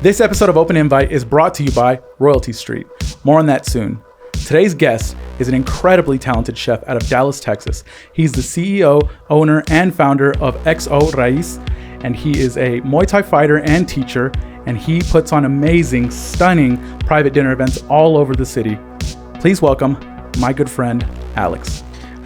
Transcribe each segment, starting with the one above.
This episode of Open Invite is brought to you by Royalty Street. More on that soon. Today's guest is an incredibly talented chef out of Dallas, Texas. He's the CEO, owner, and founder of XO Raiz, and he is a Muay Thai fighter and teacher, and he puts on amazing, stunning private dinner events all over the city. Please welcome my good friend, Alex.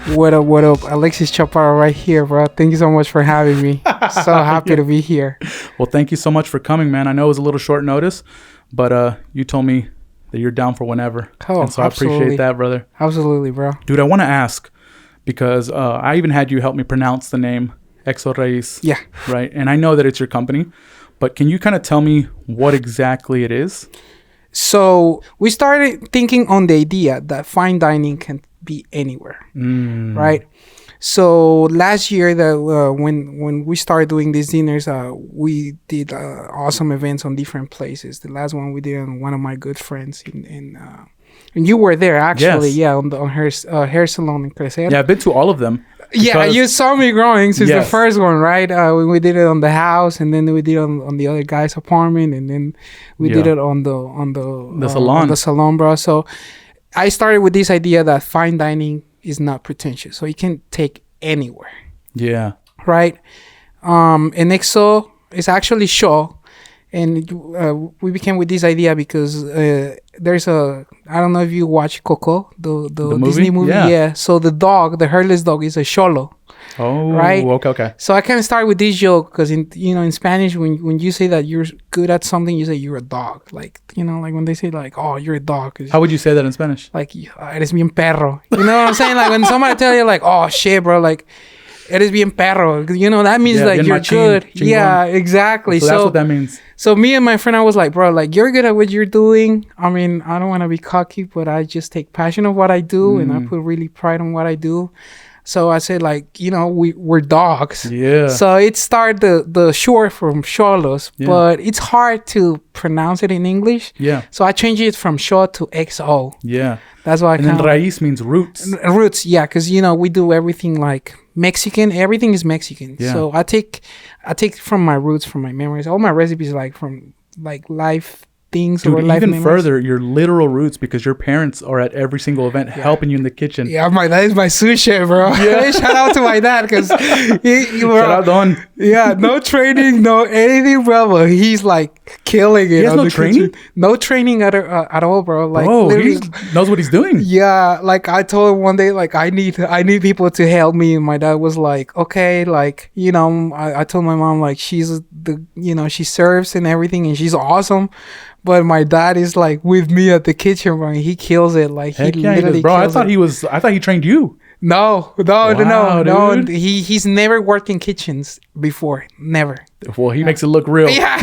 What up? Alexis Chaparro right here, bro. Thank you so much for having me. So happy to be here. Well, thank you so much for coming, man. I know it was a little short notice, but you told me that you're down for whenever. Oh, and so absolutely. I appreciate that, brother. Absolutely, bro. Dude, I want to ask, because I even had you help me pronounce the name XO Raiz. Yeah. Right? And I know that it's your company, but can you kind of tell me what exactly it is? So we started thinking on the idea that fine dining can be anywhere, right? So last year, when we started doing these dinners, we did awesome events on different places. The last one we did on one of my good friends and you were there actually, yes. yeah, on her hair salon in Crecer. Yeah, I've been to all of them. Yeah, you saw me growing since yes. the first one, right? We did it on the house, and then we did it on the other guy's apartment, and then we did it on the salon. The salon, bro. So I started with this idea that fine dining is not pretentious, so you can take anywhere. Yeah. Right. And XO is actually show. And we became with this idea because there's I don't know if you watch Coco, the Disney movie. Yeah. So the hairless dog is a cholo. Oh, right. Okay. So I kind of start with this joke because in Spanish, when you say that you're good at something, you say you're a dog. Like, like when they say like, oh, you're a dog. How would you say that in Spanish? Like, eres bien perro. You know what I'm saying? Like when somebody tell you like, oh shit, bro, like, eres bien perro. That means like you're good. Yeah, exactly. So that's what that means. So me and my friend, I was like, bro, like you're good at what you're doing. I mean, I don't want to be cocky, but I just take passion of what I do and I put really pride in what I do. So I said like, we're dogs. Yeah. So it started the short from cholos, but it's hard to pronounce it in English. Yeah. So I changed it from show to XO. Yeah. That's why And then Raiz means roots. Roots, yeah, because we do everything like Mexican. Everything is Mexican. Yeah. So I take from my roots, from my memories. All my recipes like from like life things. Dude, or life even memories. further, your literal roots, because your parents are at every single event helping you in the kitchen. Yeah, my dad is my sous chef, bro. Yeah. Shout out to my dad because Shout out Don. Yeah, no training, no anything, bro. But he's like killing it. He has no training? No training at all, bro. Like, he knows what he's doing. Yeah, like I told him one day, like I need people to help me, and my dad was like, okay, like I told my mom like she's she serves and everything, and she's awesome. But my dad is like with me at the kitchen, bro. He kills it. Like Heck he he literally does, bro. kills I thought he trained you. No. Dude. He's never worked in kitchens before. Never. Well, he makes it look real. Yeah.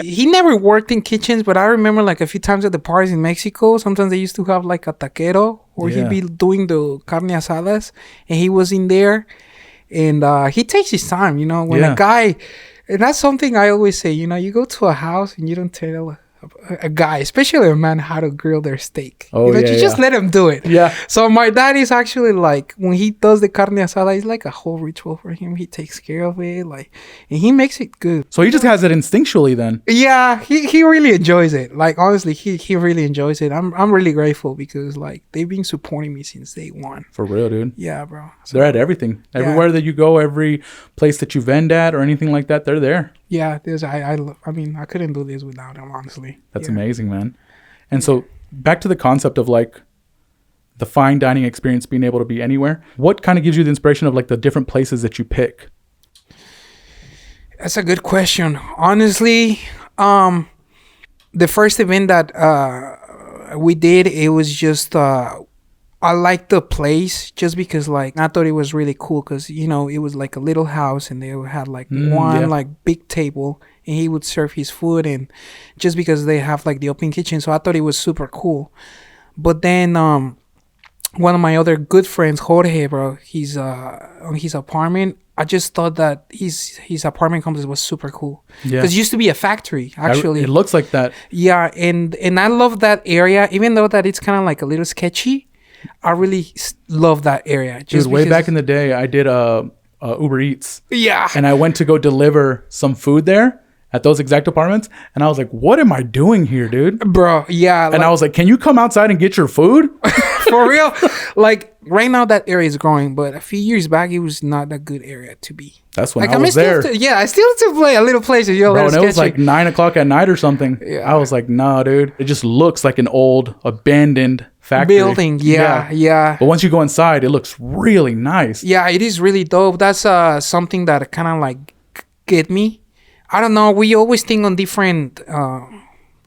He never worked in kitchens, but I remember like a few times at the parties in Mexico, sometimes they used to have like a taquero, or he'd be doing the carne asadas, and he was in there, and he takes his time, when a guy. And that's something I always say, you go to a house and you don't tell a guy, especially a man, how to grill their steak. You just let him do it. Yeah. So my dad is actually like, when he does the carne asada, it's like a whole ritual for him. He takes care of it, like, and he makes it good. So he just has it instinctually then. Yeah, he really enjoys it. Like, honestly, he really enjoys it. I'm really grateful because like they've been supporting me since day one. For real, dude. Yeah, bro. So they're at everything. Everywhere that you go, every place that you vend at or anything like that, they're there. Yeah, I mean, I couldn't do this without him, honestly. That's amazing, man. And so back to the concept of like the fine dining experience being able to be anywhere. What kind of gives you the inspiration of like the different places that you pick? That's a good question. Honestly, the first event that we did, it was just I liked the place just because like I thought it was really cool because it was like a little house and they had like one like big table and he would serve his food, and just because they have like the open kitchen, so I thought it was super cool. But then one of my other good friends, Jorge, bro, he's on his apartment. I just thought that his apartment complex was super cool because it used to be a factory actually. It looks like that. Yeah, and I love that area, even though that it's kind of like a little sketchy. I really love that area. Just way back in the day, I did Uber Eats. Yeah. And I went to go deliver some food there. at those exact apartments. And I was like, what am I doing here, dude? Bro, yeah. And I was like, can you come outside and get your food? For real? Like, right now that area is growing, but a few years back, it was not a good area to be. That's when like, I was there. I still to play a little place. Bro, and it was like 9 o'clock at night or something. Yeah. I was like, nah, dude. It just looks like an old, abandoned factory. Building. Yeah. But once you go inside, it looks really nice. Yeah, it is really dope. That's something that kind of like get me. I don't know. We always think on different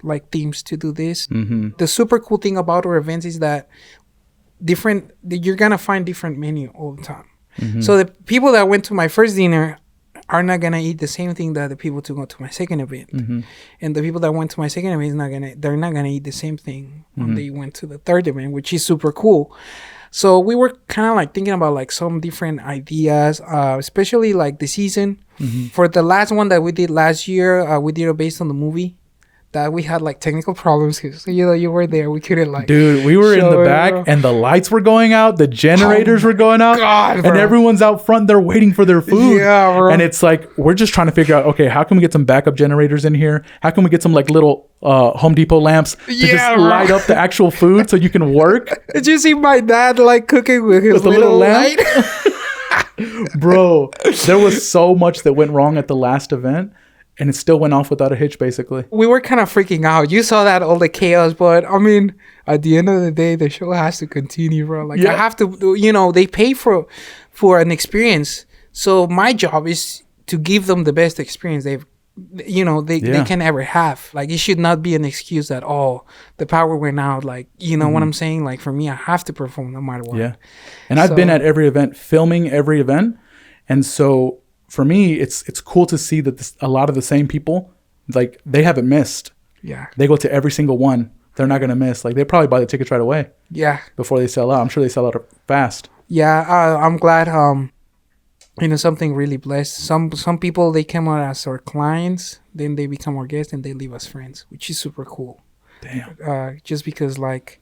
like themes to do this. Mm-hmm. The super cool thing about our events is that you're gonna find different menu all the time. Mm-hmm. So the people that went to my first dinner are not gonna eat the same thing that the people to go to my second event. Mm-hmm. And the people that went to my second event they're not gonna eat the same thing when they went to the third event, which is super cool. So we were kind of like thinking about like some different ideas, especially like the season. Mm-hmm. For the last one that we did last year, we did it based on the movie. That we had like technical problems because you were there. We couldn't like. Dude, we were in the back and the lights were going out, the generators were going out, and everyone's out front. They're waiting for their food. Yeah, bro. And it's like we're just trying to figure out, okay, how can we get some backup generators in here? How can we get some like little Home Depot lamps to just light up the actual food so you can work? Did you see my dad like cooking with his little lamp? Bro, there was so much that went wrong at the last event. And it still went off without a hitch, basically. We were kind of freaking out. You saw that, all the chaos. But, I mean, at the end of the day, the show has to continue, bro. Like, I have to, they pay for an experience. So, my job is to give them the best experience they can ever have. Like, it should not be an excuse that, the power went out. Like, you know what I'm saying? Like, for me, I have to perform no matter what. Yeah. And I've been at every event, filming every event. And so... for me, it's cool to see that a lot of the same people, like, they haven't missed. Yeah. They go to every single one. They're not going to miss. Like, they probably buy the tickets right away. Yeah. Before they sell out. I'm sure they sell out fast. Yeah. I'm glad, something really blessed. Some people, they come out as our clients, then they become our guests, and they leave us friends, which is super cool. Damn. Just because, like,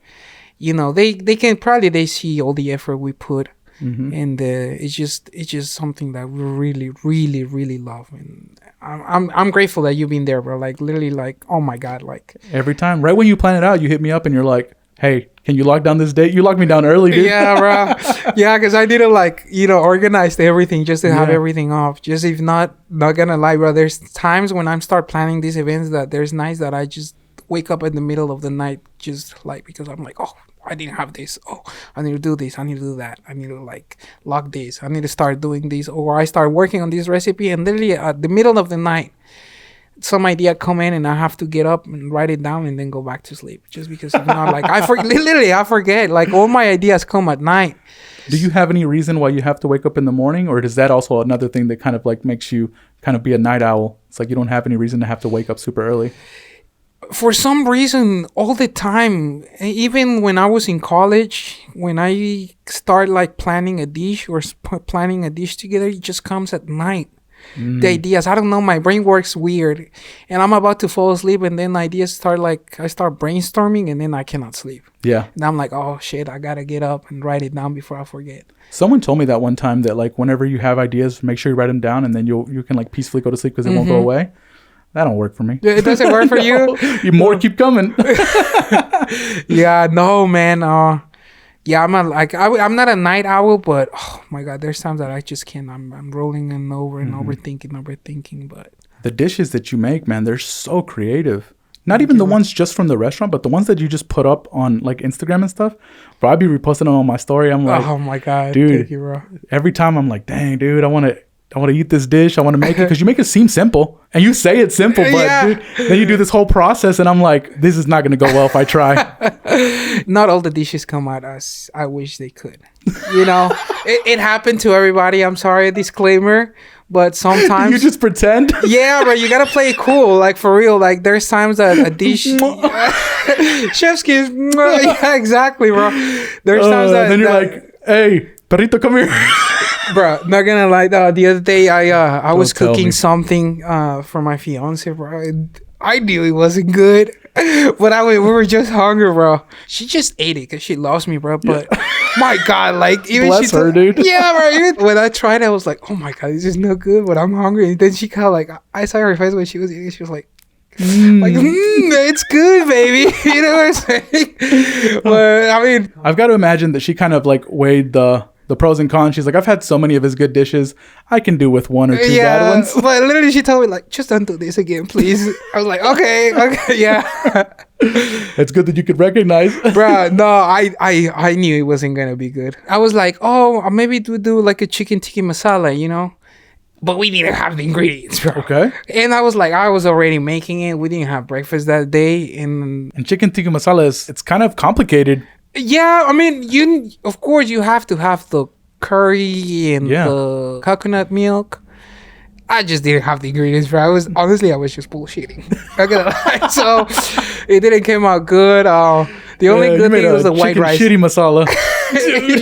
they can probably, they see all the effort we put. Mm-hmm. And it's just something that we really, really, really love, and I'm grateful that you've been there, bro. Like, literally, like, oh my god, like every time, right when you plan it out, you hit me up and you're like, hey, can you lock down this date? You locked me down early, dude. Yeah, bro. Yeah, because I didn't organize everything just to have everything off. Just if not gonna lie, bro. There's times when I start planning these events that there's nights that I just wake up in the middle of the night, just like, because I'm like, oh, I didn't have this. Oh, I need to do this. I need to do that. I need to like lock this. I need to start doing this. Or I start working on this recipe, and literally at the middle of the night, some idea come in and I have to get up and write it down and then go back to sleep. Just because if not, like, I forget. Like, all my ideas come at night. Do you have any reason why you have to wake up in the morning? Or is that also another thing that kind of like makes you kind of be a night owl? It's like you don't have any reason to have to wake up super early. For some reason, all the time, even when I was in college, when I start like planning a dish or planning a dish together, it just comes at night. The ideas, I don't know, my brain works weird, and I'm about to fall asleep, and then ideas start, like, I start brainstorming, and then I cannot sleep. Yeah. And I'm like, oh shit, I gotta get up and write it down before I forget. Someone told me that one time, that like whenever you have ideas, make sure you write them down, and then you can like peacefully go to sleep because it won't go away. That don't work for me. It doesn't work for you? More keep coming. Yeah, no, man. Yeah, I'm not a night owl, but oh my god, there's times that I just can't. I'm rolling and overthinking. But the dishes that you make, man, they're so creative. Not even the ones just from the restaurant, but the ones that you just put up on like Instagram and stuff. Bro, I'd be reposting them on my story. I'm like, oh my god, dude. Thank you, bro. Every time I'm like, dang, dude, I want to eat this dish. I want to make it, because you make it seem simple, and you say it's simple, but dude, then you do this whole process, and I'm like, this is not going to go well if I try. Not all the dishes come out as I wish they could. It happened to everybody. I'm sorry, disclaimer, but sometimes you just pretend. Yeah, but you gotta play it cool, like for real. Like there's times that a dish, chef's kiss. Yeah, exactly, bro. There's times that then you're like, hey, perrito, come here. Bro, not gonna lie, the other day I was cooking something for my fiance, bro. I knew it wasn't good. But we were just hungry, bro. She just ate it because she loves me, bro. But my God, like even Bless she her, dude. Yeah, bro. Even when I tried, I was like, oh my God, this is no good. But I'm hungry. And then she kind of like, I saw her face when she was eating. She was like, it's good, baby. You know what I'm saying? But I mean, I've got to imagine that she kind of like weighed the pros and cons. She's like, I've had so many of his good dishes. I can do with one or two bad ones. But literally, she told me like, just don't do this again, please. I was like, okay, yeah. It's good that you could recognize. Bro, no, I knew it wasn't gonna be good. I was like, oh, maybe we do like a chicken tikka masala, you know. But we didn't have the ingredients, bro. Okay. And I was like, I was already making it. We didn't have breakfast that day, and chicken tikka masala it's kind of complicated. Yeah, I mean, of course you have to have the curry and the coconut milk. I just didn't have the ingredients, bro. I was just bullshitting. I'm gonna lie. So it didn't come out good. The only good thing was the white rice. Shitty masala.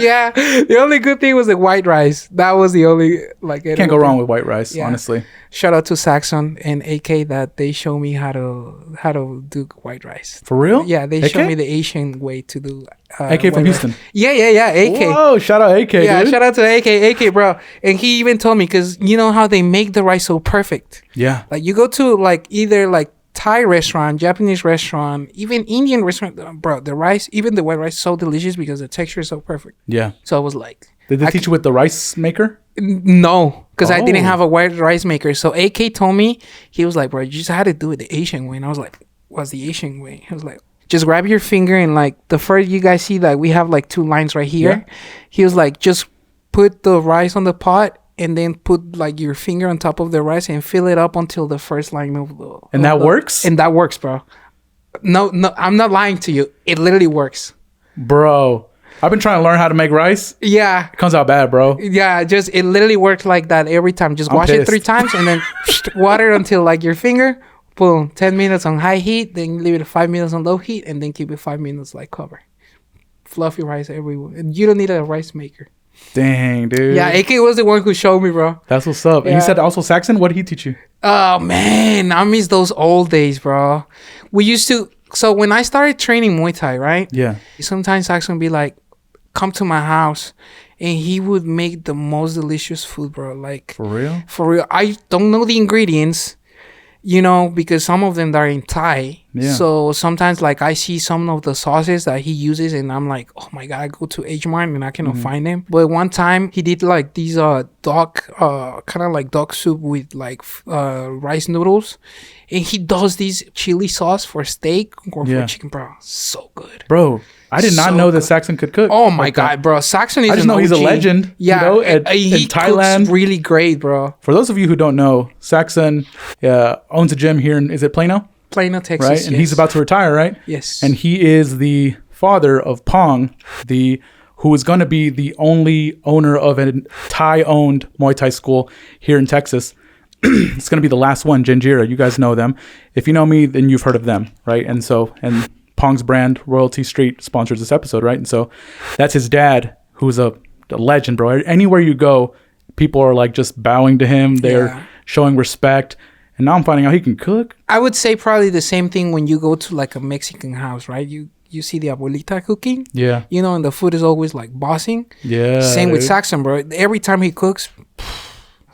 Yeah, the only good thing was the white rice. That was the only Can't go wrong with white rice, honestly. Shout out to Saxon and AK that they show me how to do white rice. For real? Yeah, they show me the Asian way to do. AK from Houston. Yeah, AK. Whoa, shout out AK. Yeah, dude. shout out to AK, bro. And he even told me because you know how they make the rice so perfect. Yeah. Like you go to like either like Thai restaurant, Japanese restaurant, even Indian restaurant, bro. The rice, even the white rice, so delicious because the texture is so perfect. Yeah. So I was like, did they teach you with the rice maker? No, because I didn't have a white rice maker. So AK told me, he was like, bro, you just had to do it the Asian way. And I was like, what's the Asian way? He was like, just grab your finger and like the first you guys see that we have like two lines right here. Yeah. He was like, just put the rice on the pot and then put like your finger on top of the rice and fill it up until the first line of the. And that works? And that works, bro. No, I'm not lying to you. It literally works. Bro, I've been trying to learn how to make rice. Yeah. It comes out bad, bro. Yeah, just it literally works like that every time. Just wash it 3 times and then water until like your finger. Boom. 10 minutes on high heat. Then leave it 5 minutes on low heat. And then keep it 5 minutes like cover. Fluffy rice everywhere. And you don't need a rice maker. Dang, dude. Yeah, AK was the one who showed me, bro. That's what's up. Yeah. And you said also Saxon? What did he teach you? Oh, man. I miss those old days, bro. We used to... So when I started training Muay Thai, right? Yeah. Sometimes Saxon would be like, come to my house. And he would make the most delicious food, bro. Like... For real? For real. I don't know the ingredients, you know, because some of them are in Thai. Yeah. So sometimes like I see some of the sauces that he uses and I'm like, oh my God, I go to H Mart and I cannot find them. But one time he did like these dog kind of like dog soup with like rice noodles. And he does this chili sauce for steak or for chicken, bro. So good. Bro, I did not know that Saxon could cook. Oh my God, bro. Saxon is I just know he's a legend. Yeah. You know, in Thailand. Cooks really great, bro. For those of you who don't know, Saxon owns a gym here in, is it Plano? Plano, Texas. Right? And he's about to retire, right? Yes. And he is the father of Pong, who is going to be the only owner of a Thai-owned Muay Thai school here in Texas. It's going to be the last one, Genjira. You guys know them. If you know me, then you've heard of them, right? And Pong's brand, Royalty Street, sponsors this episode, right? And so that's his dad, who's a legend, bro. Anywhere you go, people are like just bowing to him. They're showing respect. And now I'm finding out he can cook. I would say probably the same thing when you go to like a Mexican house, right? You see the abuelita cooking. Yeah. You know, and the food is always like bossing. Yeah. Same with Saxon, bro. Every time he cooks,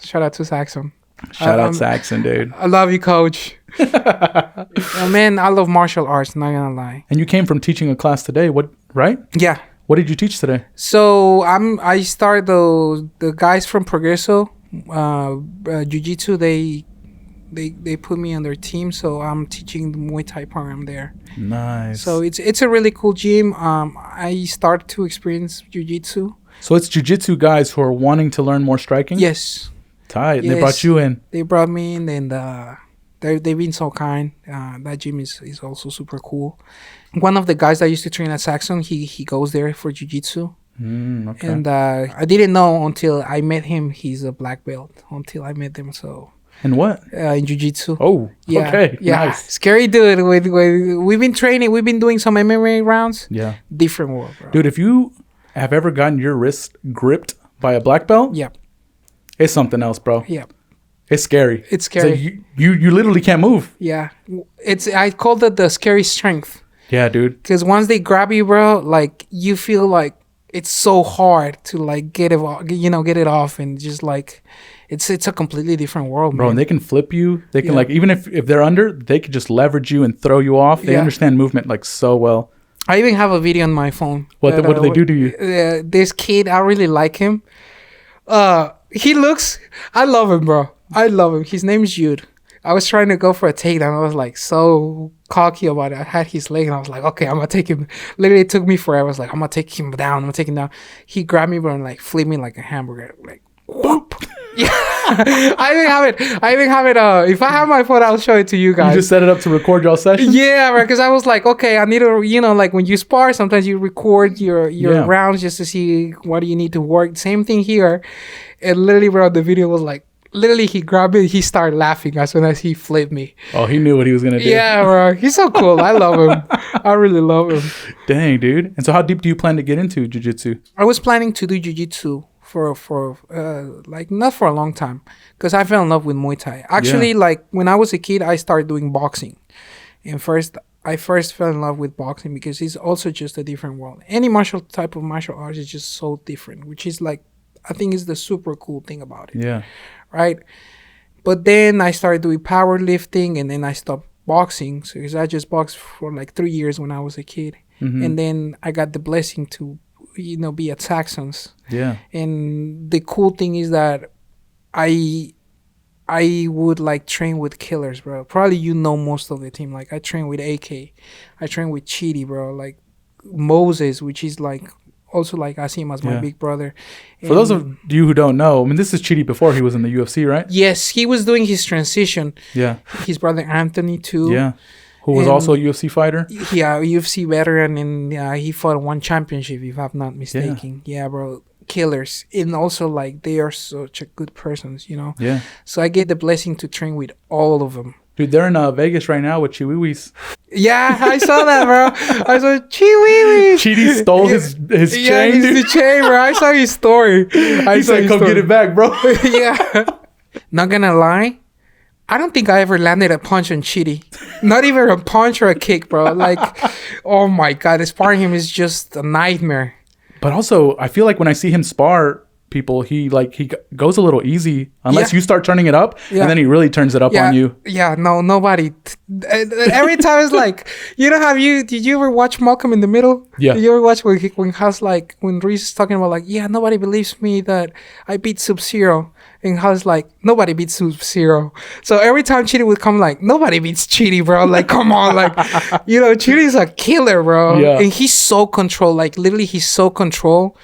shout out to Saxon. Shout out Saxon, dude. I love you, coach. Man, I love martial arts, not gonna lie. And you came from teaching a class today, right? Yeah. What did you teach today? So I started the guys from Progreso, Jiu-Jitsu, they put me on their team, so I'm teaching the Muay Thai program there. Nice. So it's a really cool gym. I started to experience Jiu-Jitsu. So it's Jiu-Jitsu guys who are wanting to learn more striking? Yes. Tight. Yes. They brought you in. They brought me in, and they've been so kind. That gym is also super cool. One of the guys that used to train at Saxon, he goes there for Jiu-Jitsu. Okay. And I didn't know until I met him. He's a black belt. Until I met him, so. And what? In Jiu-Jitsu. Oh, yeah. Okay. Yeah. Nice. Scary dude. We've been training. We've been doing some MMA rounds. Yeah. Different world, bro. Dude, if you have ever gotten your wrist gripped by a black belt, yep, it's something else, bro. Yep. It's scary. It's scary. Like you literally can't move. Yeah. I called it the scary strength. Yeah, dude. Because once they grab you, bro, like you feel like it's so hard to like get it off, and just like it's a completely different world, bro. Man. And they can flip you. They can like, even if they're under, they could just leverage you and throw you off. They understand movement like so well. I even have a video on my phone. What do they do to you? This kid, I really like him. I love him, bro. I love him. His name's Jude. I was trying to go for a takedown. I was like so cocky about it. I had his leg and I was like, okay, I'm gonna take him. Literally, it took me forever. I was like, I'm gonna take him down. He grabbed me, bro, and like flipped me like a hamburger. Like, whoop. Yeah. I even have it. If I have my phone, I'll show it to you guys. You just set it up to record y'all session? Yeah, right. Because I was like, okay, I need to, like when you spar, sometimes you record your rounds just to see what do you need to work. Same thing here. And literally, bro, the video was like, literally, he grabbed me. He started laughing as soon as he flipped me. Oh, he knew what he was gonna do. Yeah, bro. He's so cool. I love him. I really love him. Dang, dude. And so, how deep do you plan to get into jiu-jitsu? I was planning to do jiu-jitsu for like not for a long time, because I fell in love with Muay Thai. Actually, like when I was a kid, I started doing boxing. And I first fell in love with boxing because it's also just a different world. Any type of martial arts is just so different, which is like, I think is the super cool thing about it. Yeah. Right. But then I started doing powerlifting, and then I stopped boxing. So because I just boxed for like 3 years when I was a kid. Mm-hmm. And then I got the blessing to, be at Saxons. Yeah. And the cool thing is that I would like train with killers, bro. Probably most of the team. Like I train with AK. I train with Chidi, bro. Like Moses, which is like also like I see him as my big brother. For those of you who don't know, I mean, this is Chidi before he was in the UFC, right? Yes, he was doing his transition. Yeah. His brother Anthony too. Yeah. Who was also a UFC fighter? Yeah, UFC veteran, and he fought one championship, if I'm not mistaken. Yeah, bro. Killers. And also, like, they are such a good persons, Yeah. So I get the blessing to train with all of them. Dude, they're in Vegas right now with Chiwiwis. Yeah, I saw that, bro. I saw Chiwiwis. Chidi stole his chain, yeah, dude. the chain, bro. I saw his story. He said, come get it back, bro. Yeah. Not gonna lie, I don't think I ever landed a punch on Chidi. Not even a punch or a kick, bro. Like, oh my God, sparring him is just a nightmare. But also, I feel like when I see him spar people, he goes a little easy unless you start turning it up, and then he really turns it up on you. Yeah, no, nobody. Every time it's like, did you ever watch Malcolm in the Middle? Yeah. Did you ever watch when Reese is talking about like, yeah, nobody believes me that I beat Sub-Zero. And House like, nobody beats Sub-Zero. So every time Chidi would come, like, nobody beats Chidi, bro. Like, come on. Like, Chidi's a killer, bro. Yeah. And he's so controlled. Like, literally, he's so controlled.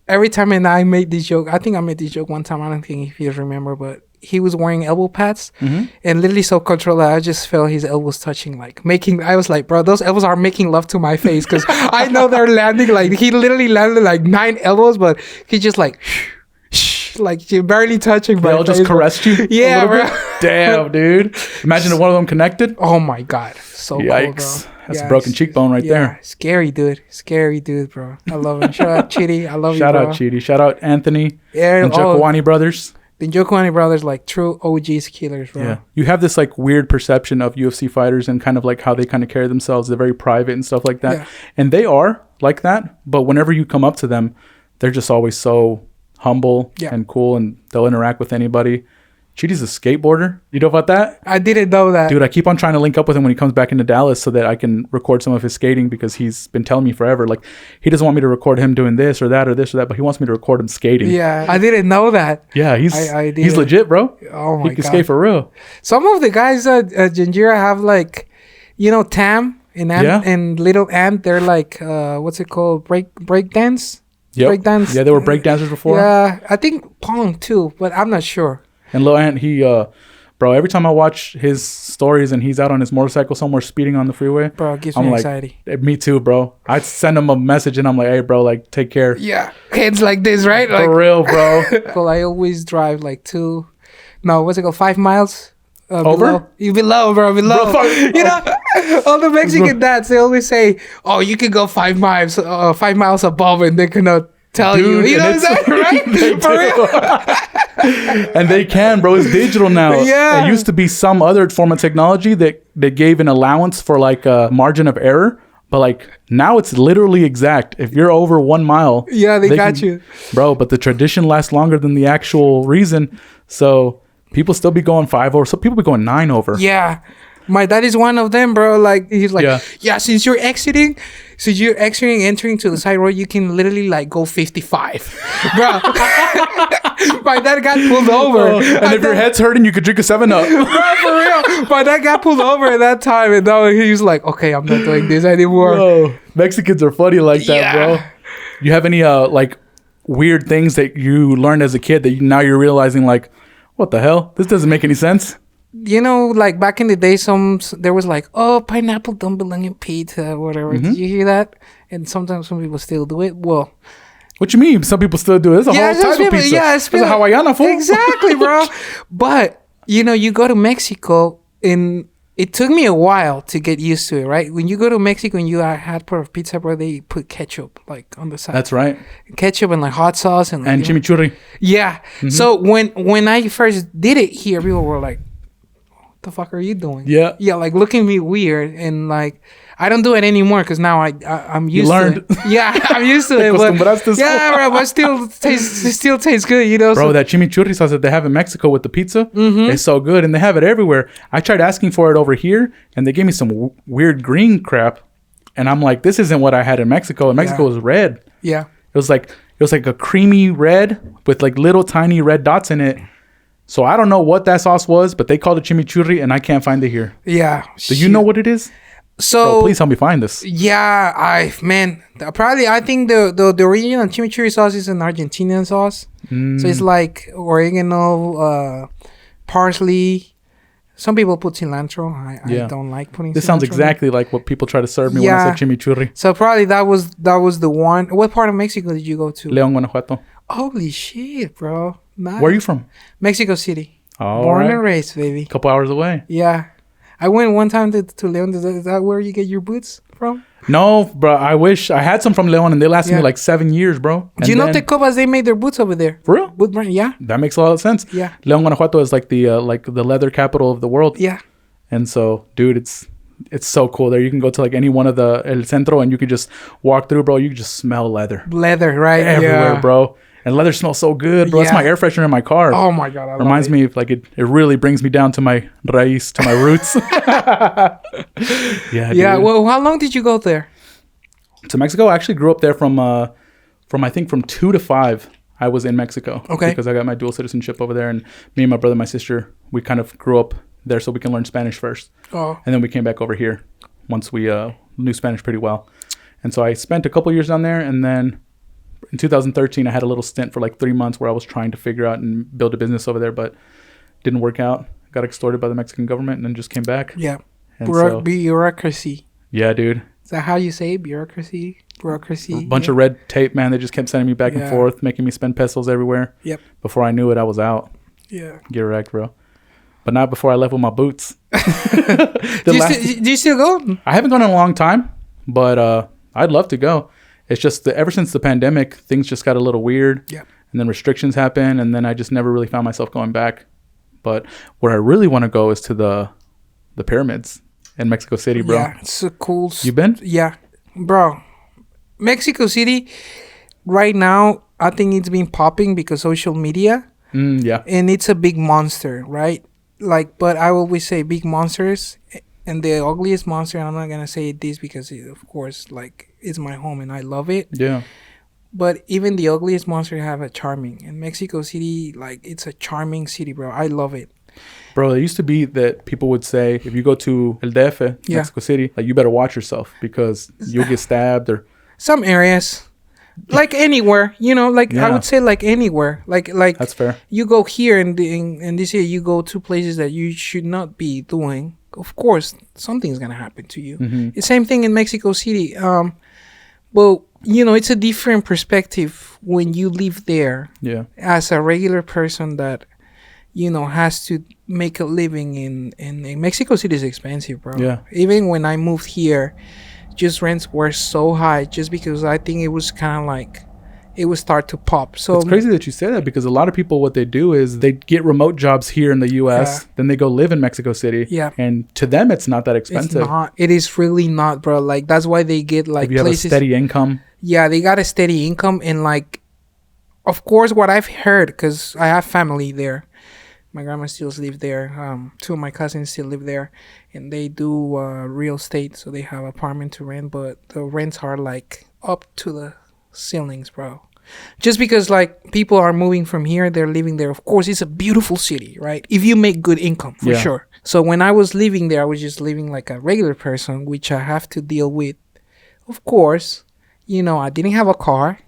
Every time, and I made this joke. I think I made this joke one time. I don't think if you remember, but he was wearing elbow pads. Mm-hmm. And literally so controlled that I just felt his elbows touching, like, I was like, bro, those elbows are making love to my face. Because I know they're landing, like, he literally landed, like, 9 elbows. But he just, like... like you're barely touching. They'll just caress you. Yeah, bro. Damn, dude. Imagine if one of them connected. Oh my God, so yikes! Cool, That's a broken cheekbone right there. Scary dude, bro. I love him. Shout out Chidi. I love Shout you, bro. out Chidi. Shout out Anthony and Njokuani brothers. The Njokuani brothers, like true OGs killers, bro. Yeah, you have this like weird perception of UFC fighters and kind of like how they kind of carry themselves. They're very private and stuff like that, and they are like that. But whenever you come up to them, they're just always so humble and cool, and they'll interact with anybody. Chidi's a skateboarder. You know about that? I didn't know that. Dude, I keep on trying to link up with him when he comes back into Dallas so that I can record some of his skating, because he's been telling me forever, like, he doesn't want me to record him doing this or that or this or that, but he wants me to record him skating. Yeah, I didn't know that. Yeah, he's legit, bro. Oh my God. He can skate for real. Some of the guys at Janjira have like, Tam and Little Ant, they're like, what's it called? Break dance? Yep. Breakdance. Yeah, they were breakdancers before. Yeah, I think Pong too, but I'm not sure. And Lil Ant, bro, every time I watch his stories and he's out on his motorcycle somewhere speeding on the freeway, bro, it gives me anxiety. Me too, bro. I send him a message and I'm like, hey, bro, like, take care. Yeah, hands like this, right? For real, bro. Well, I always drive like 5 miles. Over? Below, bro. All the Mexican dads, they always say, oh, you can go 5 miles, 5 miles above, and they cannot tell you. You know what I'm saying, right? For real. And they can, bro. It's digital now. Yeah. It used to be some other form of technology that gave an allowance for like a margin of error. But like now it's literally exact. If you're over 1 mile, Yeah, they got you. bro. But the tradition lasts longer than the actual reason. So people still be going 5 over. Some people be going 9 over. Yeah. My dad is one of them, bro. Like he's like, yeah, since you're entering to the side road, you can literally like go 55, bro. My dad got pulled over, And if your head's hurting, you could drink a 7-Up. bro, for real. My dad got pulled over at that time, and now he's like, okay, I'm not doing this anymore. Bro, Mexicans are funny like that, Yeah. bro. You have any like weird things that you learned as a kid that now you're realizing like, what the hell? This doesn't make any sense. You know, like back in the day, there was like, oh, pineapple don't belong in pizza or whatever. Mm-hmm. Did you hear that? And sometimes some people still do it. Well, What you mean? Some people still do it. It's a whole type of pizza. Yeah, it's a Hawaiiana food. Exactly, bro. But you know, you go to Mexico, and it took me a while to get used to it. Right? When you go to Mexico and you had part of pizza, bro, they put ketchup like on the side. That's right. Ketchup and like hot sauce and like, chimichurri. Yeah. Mm-hmm. So when I first did it here, people were like, the fuck are you doing? Yeah. Like looking at me weird, and like I don't do it anymore because now I'm used learned. to it. Yeah, I'm used to it. But, yeah, bro, but it still tastes good, you know. Bro, that chimichurri sauce that they have in Mexico with the pizza, it's so good, and they have it everywhere. I tried asking for it over here, and they gave me some weird green crap, and I'm like, this isn't what I had in Mexico. In Mexico, it was red. Yeah. It was like a creamy red with like little tiny red dots in it. So I don't know what that sauce was, but they called it chimichurri, and I can't find it here. Yeah. Do you know what it is? So Bro, please help me find this. Yeah, I think the original chimichurri sauce is an Argentinian sauce. So it's like oregano, parsley. Some people put cilantro. I don't like putting. This sounds exactly like what people try to serve me when I say chimichurri. So probably that was the one. What part of Mexico did you go to? León, Guanajuato. Holy shit, bro! Nice. Where are you from? Mexico City. Born and raised, baby. A couple hours away. Yeah. I went one time to León. Is that where you get your boots from? No, bro. I wish I had some from León, and they lasted me like 7 years, bro. Do you know Tecobas? They made their boots over there. For real? Boot brand, yeah. That makes a lot of sense. Yeah. León, Guanajuato is like the leather capital of the world. Yeah. And so, dude, it's so cool there. You can go to like any one of the El Centro, and you can just walk through, bro. You can just smell leather. Leather, right? Everywhere, bro. And leather smells so good, bro. It's my air freshener in my car. Oh my god, I reminds me of like it really brings me down to my raíz, to my roots. Yeah. Dude. Well, how long did you go there? To Mexico, I actually grew up there from I think from 2 to 5. I was in Mexico. Okay. Because I got my dual citizenship over there, and me and my brother, and my sister, we kind of grew up there so we can learn Spanish first. Oh. And then we came back over here once we knew Spanish pretty well. And so I spent a couple years down there, and then in 2013, I had a little stint for like 3 months where I was trying to figure out and build a business over there, but didn't work out. Got extorted by the Mexican government and then just came back. Yeah. And Bureaucracy. Yeah, dude. Is that how you say it? Bureaucracy? A bunch of red tape, man. They just kept sending me back and forth, making me spend pesos everywhere. Yep. Before I knew it, I was out. Yeah. Get wrecked, bro. But not before I left with my boots. Do you still go? I haven't gone in a long time, but I'd love to go. It's just that ever since the pandemic, things just got a little weird. Yeah. And then restrictions happened, and then I just never really found myself going back. But where I really want to go is to the pyramids in Mexico City, bro. Yeah, it's a cool... You been? Yeah. Bro, Mexico City, right now, I think it's been popping because social media. Yeah. And it's a big monster, right? Like, but I always say big monsters, and the ugliest monster, and I'm not going to say this because, of course, like, it's my home and I love it. Yeah. But even the ugliest monster have a charming. And Mexico City, like, it's a charming city, bro. I love it. Bro, it used to be that people would say, if you go to El DF, Mexico City, like, you better watch yourself because you'll get stabbed or... Some areas. Like anywhere, you know, like I would say like anywhere. Like that's fair. You go here in this area, you go to places that you should not be doing. Of course, something's going to happen to you. Mm-hmm. The same thing in Mexico City. Well, you know, it's a different perspective when you live there. Yeah. As a regular person that, you know, has to make a living in Mexico City is expensive, bro. Yeah. Even when I moved here, just rents were so high just because I think it was kind of like, it would start to pop. So it's crazy that you say that, because a lot of people, what they do is they get remote jobs here in the U.S., then they go live in Mexico City. Yeah. And to them, it's not that expensive. It's not. It is really not, bro. Like, that's why they get, like, if you places. have a steady income. Yeah, they got a steady income. And, like, of course, what I've heard, because I have family there. My grandma still lives there. 2 of my cousins still live there. And they do real estate. So they have apartment to rent. But the rents are, like, up to the ceilings, bro. Just because, like, people are moving from here, they're living there. Of course, it's a beautiful city, right? If you make good income, for sure. So when I was living there, I was just living like a regular person, which I have to deal with. Of course, you know, I didn't have a car.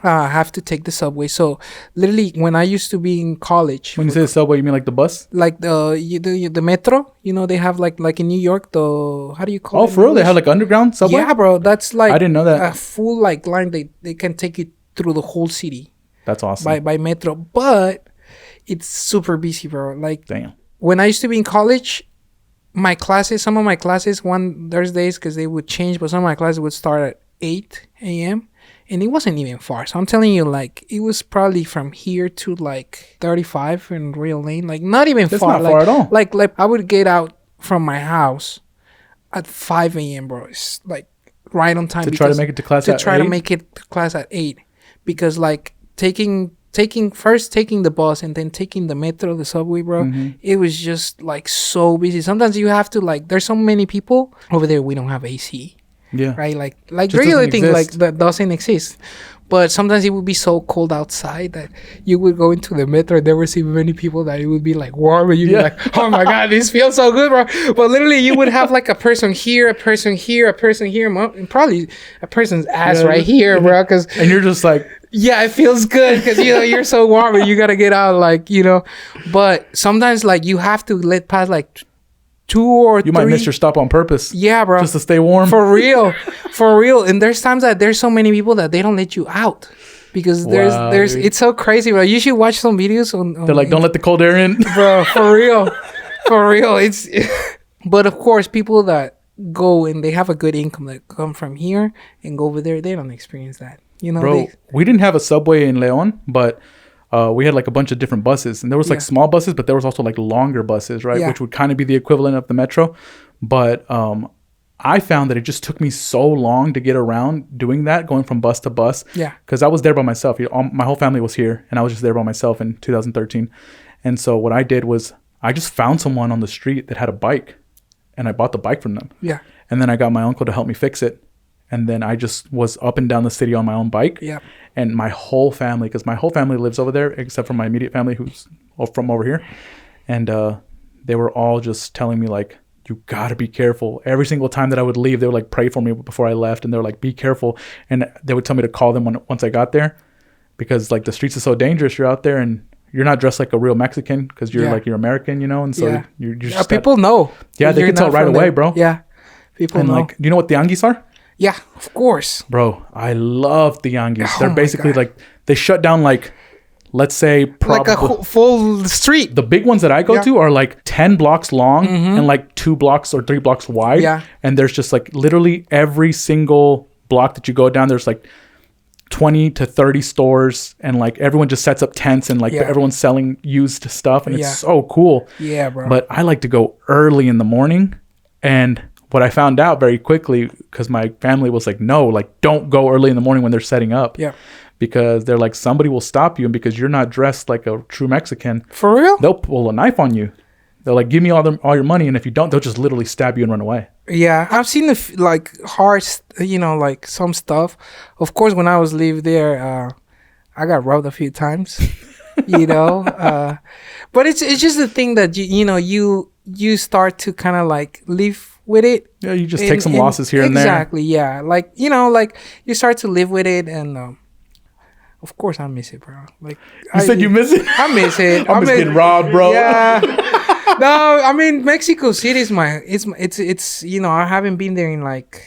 I have to take the subway. So literally, when I used to be in college, When you say the subway, you mean like the bus? like the metro, you know, they have like in New York, the, how do you call it? Oh, for real? They have like underground subway? Yeah, bro. That's like, I didn't know that. a full like line. They can take you through the whole city That's awesome. by metro, but it's super busy, bro. Like, Damn. when I used to be in college, some of my classes, there's days because they would change, but some of my classes would start at 8 a.m. and it wasn't even far. So I'm telling you, like, it was probably from here to like 35 in Real Lane, like not even That's far. not Like, far at all. Like I would get out from my house at 5 a.m., bro. It's like right on time To try to make it to class at 8? to make it to class at 8, because like taking the bus and then taking the metro, the subway, bro, it was just like so busy. Sometimes you have to, like, there's so many people over there. We don't have AC, Yeah. right? Like Just regular doesn't things like exist. that doesn't exist. But sometimes it would be so cold outside that you would go into the metro and there would see many people that it would be like warm, and you'd be like, oh my god, this feels so good, bro. But literally you would have like a person here, a person here, a person here, and probably a person's ass right here, bro. And you're just like, Yeah, it feels good because, you know, you're so warm and you got to get out, like, you know. But sometimes, like, you have to let pass, like, 2 or 3. you might miss your stop on purpose. Yeah, bro. Just to stay warm. For real. For real. And there's times that there's so many people that they don't let you out. Because there's dude. it's so crazy, bro. You should watch some videos on They're like, don't let the cold air in. bro, for real. For real. But, of course, people that go and they have a good income that come from here and go over there, they don't experience that. You know, Bro, we didn't have a subway in Leon, but we had like a bunch of different buses, and there was like small buses, but there was also like longer buses, right? Which would kind of be the equivalent of the metro. But I found that it just took me so long to get around doing that, going from bus to bus. Yeah. Because I was there by myself. My whole family was here, and I was just there by myself in 2013. And so what I did was I just found someone on the street that had a bike, and I bought the bike from them. Yeah. And then I got my uncle to help me fix it. And then I just was up and down the city on my own bike. Yeah. And my whole family, because my whole family lives over there, except for my immediate family who's from over here. And they were all just telling me, like, you got to be careful. Every single time that I would leave, they would, like, pray for me before I left. And they were like, be careful. And they would tell me to call them once I got there. Because, like, the streets are so dangerous. You're out there and you're not dressed like a real Mexican because you're, like, you're American, you know? And so you're just... people know. Yeah, they can tell right away, bro. Yeah. People know. Like, do you know what tianguis are? Yeah, of course. Bro, I love tianguis. Oh They're my basically God. like, they shut down, like, let's say probably... Like a full street. The big ones that I go to are like 10 blocks long and like 2 blocks or 3 blocks wide. Yeah. And there's just like literally every single block that you go down, there's like 20 to 30 stores, and like everyone just sets up tents, and like everyone's selling used stuff, and it's so cool. Yeah, bro. But I like to go early in the morning, and what I found out very quickly, because my family was like, no, like, don't go early in the morning when they're setting up. Yeah. Because they're like, somebody will stop you, and because you're not dressed like a true Mexican, For real? they'll pull a knife on you. They're like, give me all your money, and if you don't, they'll just literally stab you and run away. Yeah, I've seen like hard, you know, like some stuff. Of course, when I was live there, I got robbed a few times, you know. But it's just the thing that you start to kind of like live with it. Yeah, you just take some losses here and there. Exactly. Yeah, like, you know, like you start to live with it, and of course I miss it, bro. Like, You said you miss it? I miss it. I'm just getting robbed, bro. Yeah. No, I mean, Mexico City is it's you know, I haven't been there in like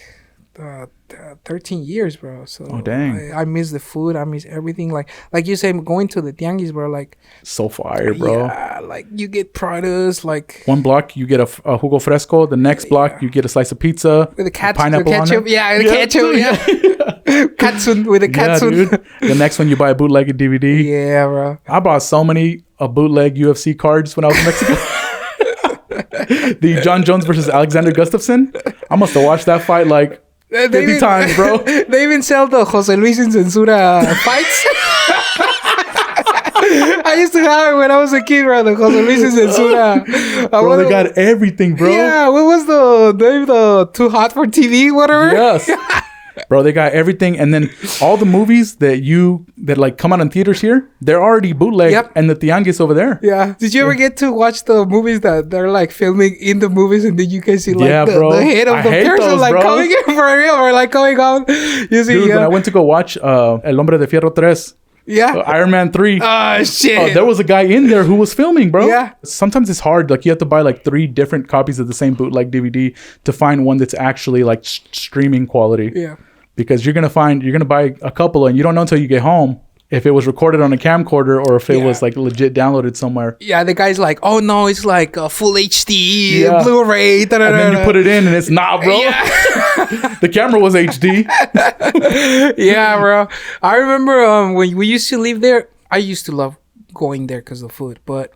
13 years, bro. So oh dang, I miss the food. I miss everything. Like you say, going to the tianguis, bro. Like, so fire, bro. Yeah, like you get produce. Like, one block you get a jugo fresco. The next block you get a slice of pizza with the pineapple ketchup. on it. Yeah, the ketchup. Yeah. Katsun with a katsun. Yeah, dude. The next one you buy a bootleg DVD. Yeah, bro. I bought so many bootleg UFC cards when I was in Mexico. The John Jones versus Alexander Gustafsson. I must have watched that fight like 50 times, bro. They even sell the Jose Luis and Censura fights. I used to have it when I was a kid, bro. The Jose Luis and Censura. Bro, they got everything, bro. Yeah, what was the name? The Too Hot for TV, whatever? Yes. Bro, they got everything. And then all the movies that like come out in theaters here, they're already bootleg. Yep. And the tianguis over there. Yeah. Did you ever get to watch the movies that they're like filming in the movies and then you can see like the head of the person like coming in for real or like going on? You see, dude, when I went to go watch El Hombre de Fierro 3, Iron Man 3. Oh, shit. There was a guy in there who was filming, bro. Yeah. Sometimes it's hard. Like, you have to buy like 3 different copies of the same bootleg DVD to find one that's actually like streaming quality. Yeah. Because you're going to buy a couple and you don't know until you get home if it was recorded on a camcorder or if it was like legit downloaded somewhere. Yeah, the guy's like, oh no, it's like a full HD, Blu-ray. And then you put it in and it's not, bro. Yeah. The camera was HD. Yeah, bro. I remember when we used to live there, I used to love going there because of the food. But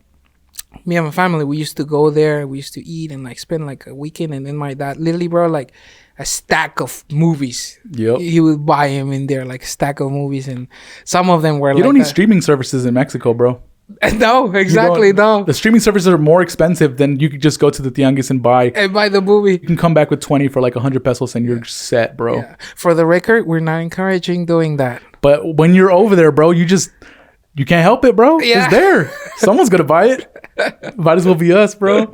me and my family, we used to go there. We used to eat and like spend like a weekend. And then my dad, literally, bro, like a stack of movies. Yep. He would buy him in there, like a stack of movies. And some of them were You don't need streaming services in Mexico, bro. No, exactly, no. The streaming services are more expensive than you could just go to the tianguis and buy the movie. You can come back with 20 for like 100 pesos and you're set, bro. Yeah. For the record, we're not encouraging doing that. But when you're over there, bro, you can't help it, bro. Yeah. It's there. Someone's gonna buy it. Might as well be us, bro.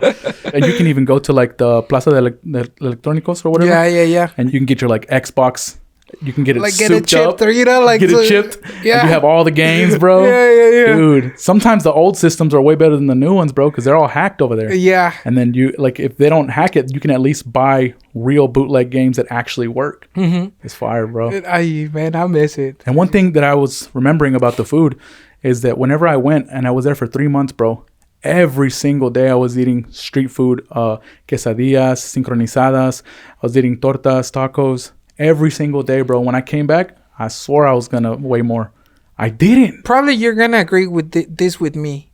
And you can even go to like the Plaza de Electrónicos or whatever. Yeah. And you can get your like Xbox. You can get it like souped get it chipped up, or get it chipped. Yeah. And you have all the games, bro. Yeah. Dude, sometimes the old systems are way better than the new ones, bro, because they're all hacked over there. Yeah. And then you like if they don't hack it, you can at least buy real bootleg games that actually work. Mm-hmm. It's fire, bro. Man, I miss it. And one thing that I was remembering about the food is that whenever I went and I was there for 3 months, bro, every single day I was eating street food, quesadillas, sincronizadas. I was eating tortas, tacos. Every single day, bro. When I came back, I swore I was going to weigh more. I didn't. Probably you're going to agree with this with me.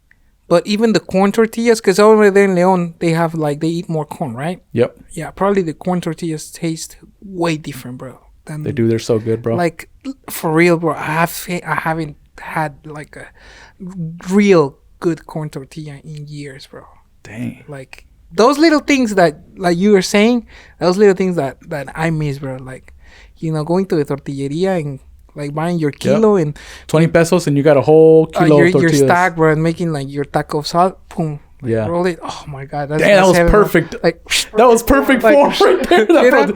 But even the corn tortillas, because over there in Leon, they eat more corn, right? Yep. Yeah, probably the corn tortillas taste way different, bro. They do. They're so good, bro. Like, for real, bro. I haven't had like a real good corn tortilla in years, bro. Dang. Like, those little things that, like you were saying, those little things that I miss, bro. Like, going to the tortilleria and like buying your kilo and 20 pesos and you got a whole kilo of tortillas. Your stack, bro, and making like your taco of salt, boom. Like, yeah. Roll it. Oh my God. That was perfect. Like, that was perfect form right there.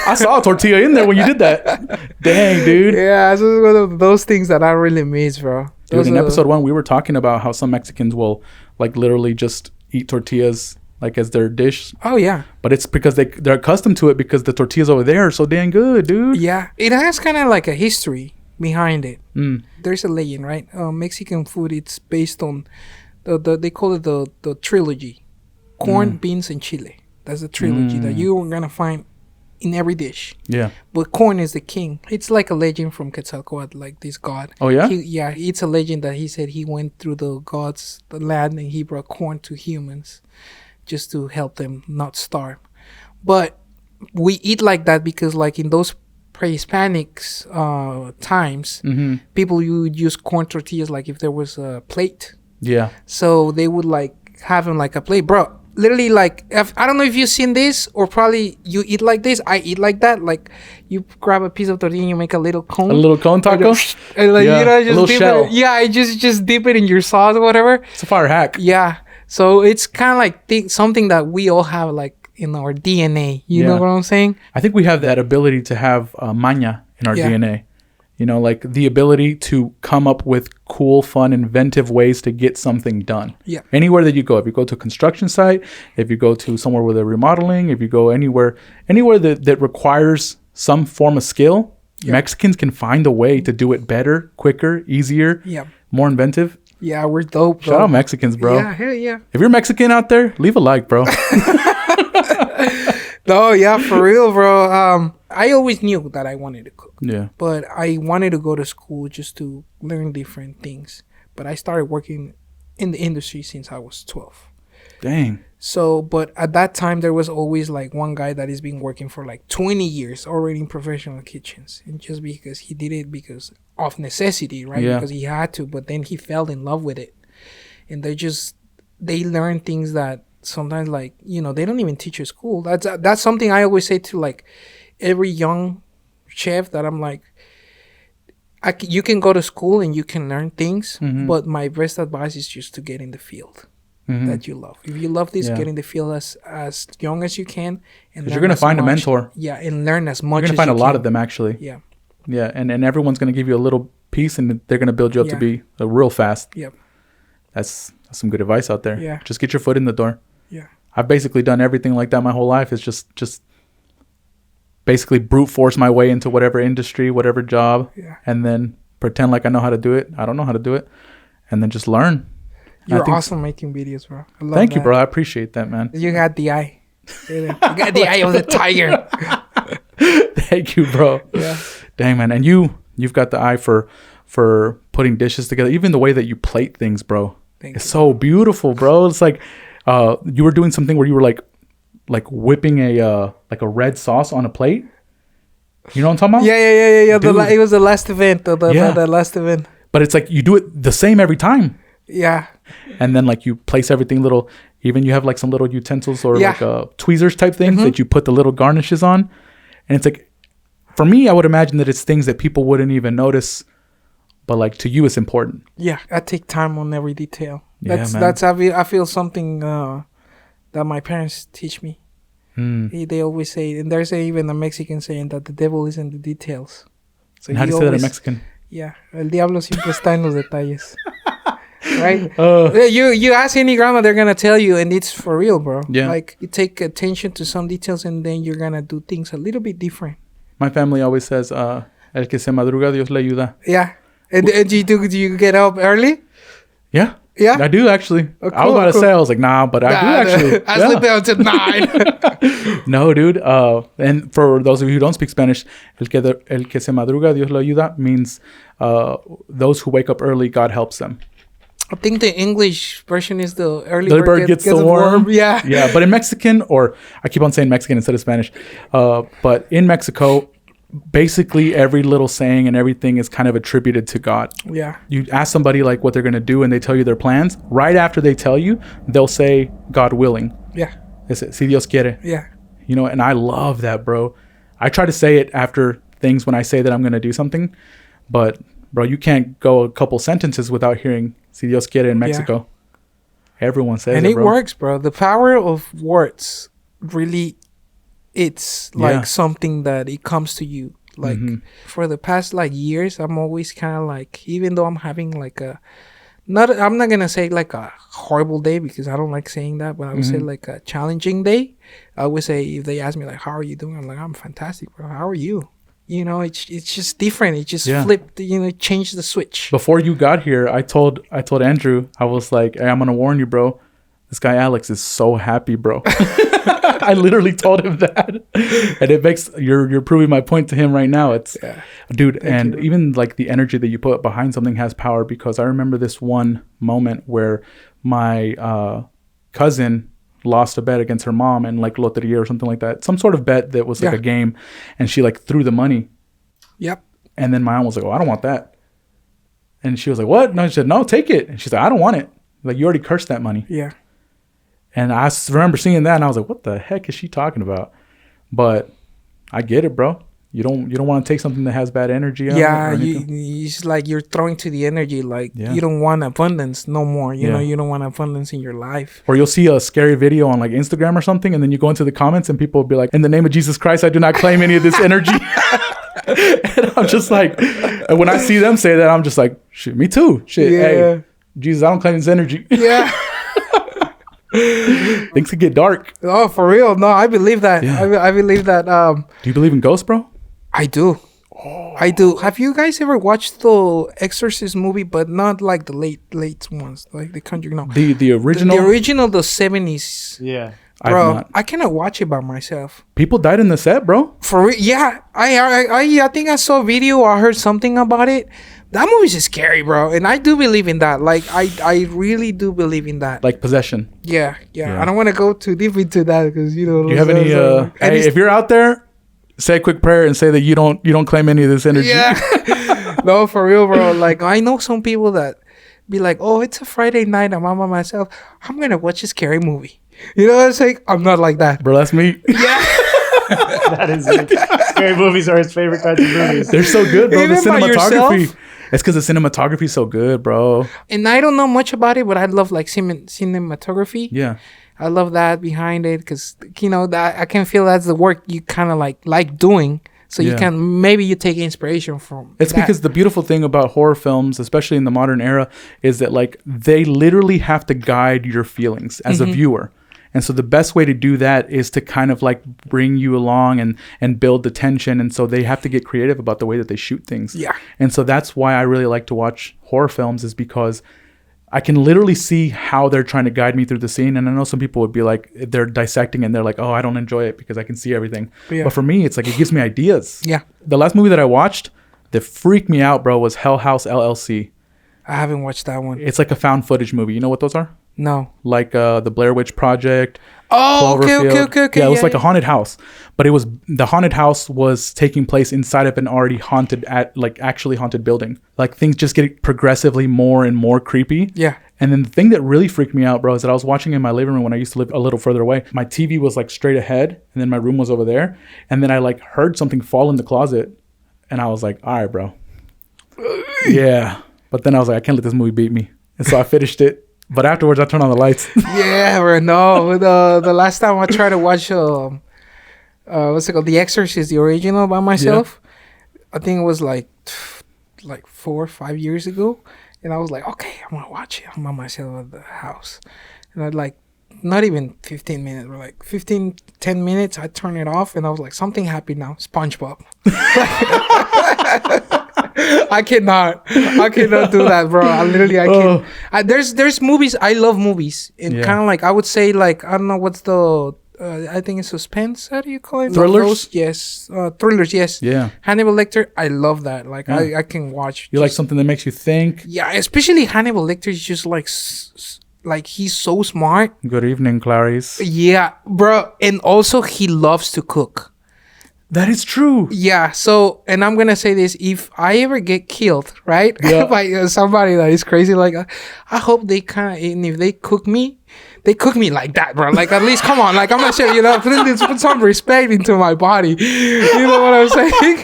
I saw a tortilla in there when you did that. Dang, dude. Yeah, it's just one of those things that I really miss, bro. Dude, in episode 1, we were talking about how some Mexicans will like literally just eat tortillas like as their dish. Oh yeah. But it's because they're accustomed to it because the tortillas over there are so dang good, dude. Yeah. It has kind of like a history behind it. There's a legend, right? Mexican food, it's based on they call it the trilogy. Corn, beans, and chile. That's the trilogy that you are gonna find in every dish. Yeah. But corn is the king. It's like a legend from Quetzalcoatl, like this god. Oh yeah? It's a legend that he said he went through the land and he brought corn to humans just to help them not starve. But we eat like that because like in those pre-Hispanic times, people would use corn tortillas like if there was a plate. Yeah. So they would like have them like a plate. Bro, literally like, I don't know if you've seen this or probably you eat like this. I eat like that. Like you grab a piece of tortilla and you make a little cone. A little cone taco? And like, just a little dip shell. it. Yeah, just dip it in your sauce or whatever. It's a fire hack. Yeah. So it's kind of like something that we all have like in our DNA. You know what I'm saying? I think we have that ability to have maña in our DNA. Like the ability to come up with cool, fun, inventive ways to get something done. Yeah. Anywhere that you go, if you go to a construction site, if you go to somewhere with a remodeling, if you go anywhere that requires some form of skill, Mexicans can find a way to do it better, quicker, easier, more inventive. Yeah, we're dope, bro. Shout out Mexicans, bro. Yeah, hell yeah. If you're Mexican out there, leave a like, bro. Oh yeah, for real, bro. I always knew that I wanted to cook. Yeah. But I wanted to go to school just to learn different things. But I started working in the industry since I was 12. Dang. So, but at that time, there was always like one guy that has been working for like 20 years already in professional kitchens. And just because he did it because of necessity, right? Yeah. Because he had to, but then he fell in love with it. And they learn things that sometimes, like, you know, they don't even teach at school. That's something I always say to like every young chef that I'm like, you can go to school and you can learn things, but my best advice is just to get in the field that you love. If you love this, get in the field as young as you can, and you're gonna find a mentor. Yeah, and learn as much. You're gonna find a lot of them actually. Yeah, yeah, and everyone's gonna give you a little piece, and they're gonna build you up to be real fast. Yep, that's some good advice out there. Yeah, just get your foot in the door. Yeah, I've basically done everything like that my whole life. It's just basically brute force my way into whatever industry, whatever job, and then pretend like I know how to do it. I don't know how to do it, and then just learn. You're awesome making videos, bro. I love Thank you, bro. I appreciate that, man. You got the eye. You got the eye of the tiger. Thank you, bro. Yeah. Dang, man. And you've got the eye for putting dishes together. Even the way that you plate things, bro. It's so beautiful, bro. It's like you were doing something where you were like whipping a red sauce on a plate. You know what I'm talking about? Yeah. It was the last event. The last event. But it's like you do it the same every time. Yeah. And then like you place everything little. Even you have like some little utensils or like tweezers type things that you put the little garnishes on. And it's like, for me, I would imagine that it's things that people wouldn't even notice, but like to you, it's important. Yeah, I take time on every detail. That's I feel something that my parents teach me. They always say, and there's even a Mexican saying that the devil is in the details. So and how do you say that in Mexican? Yeah, el diablo siempre está en los detalles. Right? You ask any grandma, they're gonna tell you, and it's for real, bro. Yeah. Like, you take attention to some details, and then you're gonna do things a little bit different. My family always says, "El que se madruga, Dios le ayuda." Yeah. And do you get up early? Yeah. Yeah, I do actually. Oh, cool, I was about to say, I was like, nah, but I do actually. I sleep until 9. No, dude. And for those of you who don't speak Spanish, el que se madruga, Dios le ayuda means those who wake up early, God helps them. I think the English version is the early bird gets the worm. Yeah. Yeah, but in Mexican, or I keep on saying Mexican instead of Spanish, but in Mexico, basically every little saying and everything is kind of attributed to God. Yeah. You ask somebody like what they're going to do and they tell you their plans. Right after they tell you, they'll say, God willing. Yeah. They say, si Dios quiere. Yeah. You know, and I love that, bro. I try to say it after things when I say that I'm going to do something. But, bro, you can't go a couple sentences without hearing si Dios quiere in Mexico. Yeah. Everyone says and it, it works, bro. The power of words really... It's like something that it comes to you. Like for the past like years, I'm always kind of like, even though I'm having like I'm not gonna say like a horrible day because I don't like saying that, but I would say like a challenging day. I would say, if they ask me like, how are you doing? I'm like, I'm fantastic, bro. How are you? You know, it's just different. It just flipped, you know, changed the switch. Before you got here, I told Andrew, I was like, hey, I'm gonna warn you, bro. This guy Alex is so happy, bro. I literally told him that, and it makes you're proving my point to him right now. It's dude, and even like the energy that you put behind something has power, because I remember this one moment where my cousin lost a bet against her mom and like loteria or something like that, some sort of bet that was like a game, and she like threw the money. Yep. And then my mom was like, "Oh, I don't want that," and she was like, "What?" No, she said, "No, take it." And she's like, "I don't want it. Like, you already cursed that money." Yeah. And I remember seeing that, and I was like, "What the heck is she talking about?" But I get it, bro. You don't want to take something that has bad energy. Yeah, it's like you're throwing to the energy. Like you don't want abundance no more. You know, you don't want abundance in your life. Or you'll see a scary video on like Instagram or something, and then you go into the comments, and people will be like, "In the name of Jesus Christ, I do not claim any of this energy." And I'm just like, and when I see them say that, I'm just like, "Shit, me too." Shit, hey, Jesus, I don't claim this energy. Yeah. Things could get dark. Oh, for real? No, I believe that. Yeah. I believe that. Do you believe in ghosts, bro? I do. Oh. I do. Have you guys ever watched the Exorcist movie, but not like the late ones, like the Conjuring? No, the original. The original, the 70s. Yeah. Bro, I cannot watch it by myself. People died in the set, bro. For real? Yeah. I think I saw a video or I heard something about it. That movie's just scary, bro. And I do believe in that. Like, I really do believe in that. Like possession. Yeah. I don't want to go too deep into that because, you know. Do you have any... hey, if you're out there, say a quick prayer and say that you don't claim any of this energy. Yeah. No, for real, bro. Like, I know some people that be like, oh, it's a Friday night. I'm out by myself. I'm going to watch a scary movie. You know what I'm saying? I'm not like that. Bro, that's me. Yeah. That is it. Scary movies are his favorite kinds of movies. They're so good, bro. Even the cinematography. yourself? It's because the cinematography is so good, bro. And I don't know much about it, but I love like cinematography. Yeah. I love that behind it because, you know, that I can feel that's the work you kind of like doing. So you can, maybe you take inspiration from It's that. because the beautiful thing about horror films, especially in the modern era, is that like they literally have to guide your feelings as a viewer. And so the best way to do that is to kind of like bring you along and build the tension. And so they have to get creative about the way that they shoot things. Yeah. And so that's why I really like to watch horror films, is because I can literally see how they're trying to guide me through the scene. And I know some people would be like, they're dissecting and they're like, oh, I don't enjoy it because I can see everything. Yeah. But for me, it's like, it gives me ideas. Yeah. The last movie that I watched that freaked me out, bro, was Hell House LLC. I haven't watched that one. It's like a found footage movie. You know what those are? No. Like the Blair Witch Project. Oh, okay. Yeah, it was like a haunted house, but the haunted house was taking place inside of an already actually haunted building. Like things just get progressively more and more creepy. Yeah. And then the thing that really freaked me out, bro, is that I was watching in my living room when I used to live a little further away. My TV was like straight ahead, and then my room was over there. And then I like heard something fall in the closet, and I was like, all right, bro. Yeah. But then I was like, I can't let this movie beat me. And so I finished it. But afterwards, I turned on the lights. Yeah, bro. No, the last time I tried to watch what's it called, The Exorcist, the original, by myself. Yeah. I think it was like 4 or 5 years ago, and I was like, okay, I'm gonna watch it. I'm by myself at the house, and I'd like not even 15 minutes, but like 10 minutes. I turned it off, and I was like, something happened now. SpongeBob. I cannot do that, bro. I can't. There's movies. I love movies, and kind of like I would say, like, I don't know what's the I think it's suspense. How do you call it? Thrillers. Yes, thrillers. Yes. Yeah. Hannibal Lecter. I love that. Like I can watch. You like something that makes you think? Yeah, especially Hannibal Lecter is just like he's so smart. Good evening, Clarice. Yeah, bro, and also he loves to cook. That is true. Yeah. So, and I'm gonna say this: if I ever get killed, right, by somebody that is crazy like, I hope they and if they cook me like that, bro. Like, at least, come on, like, I'm not sure, you know, put some respect into my body. You know what I'm saying?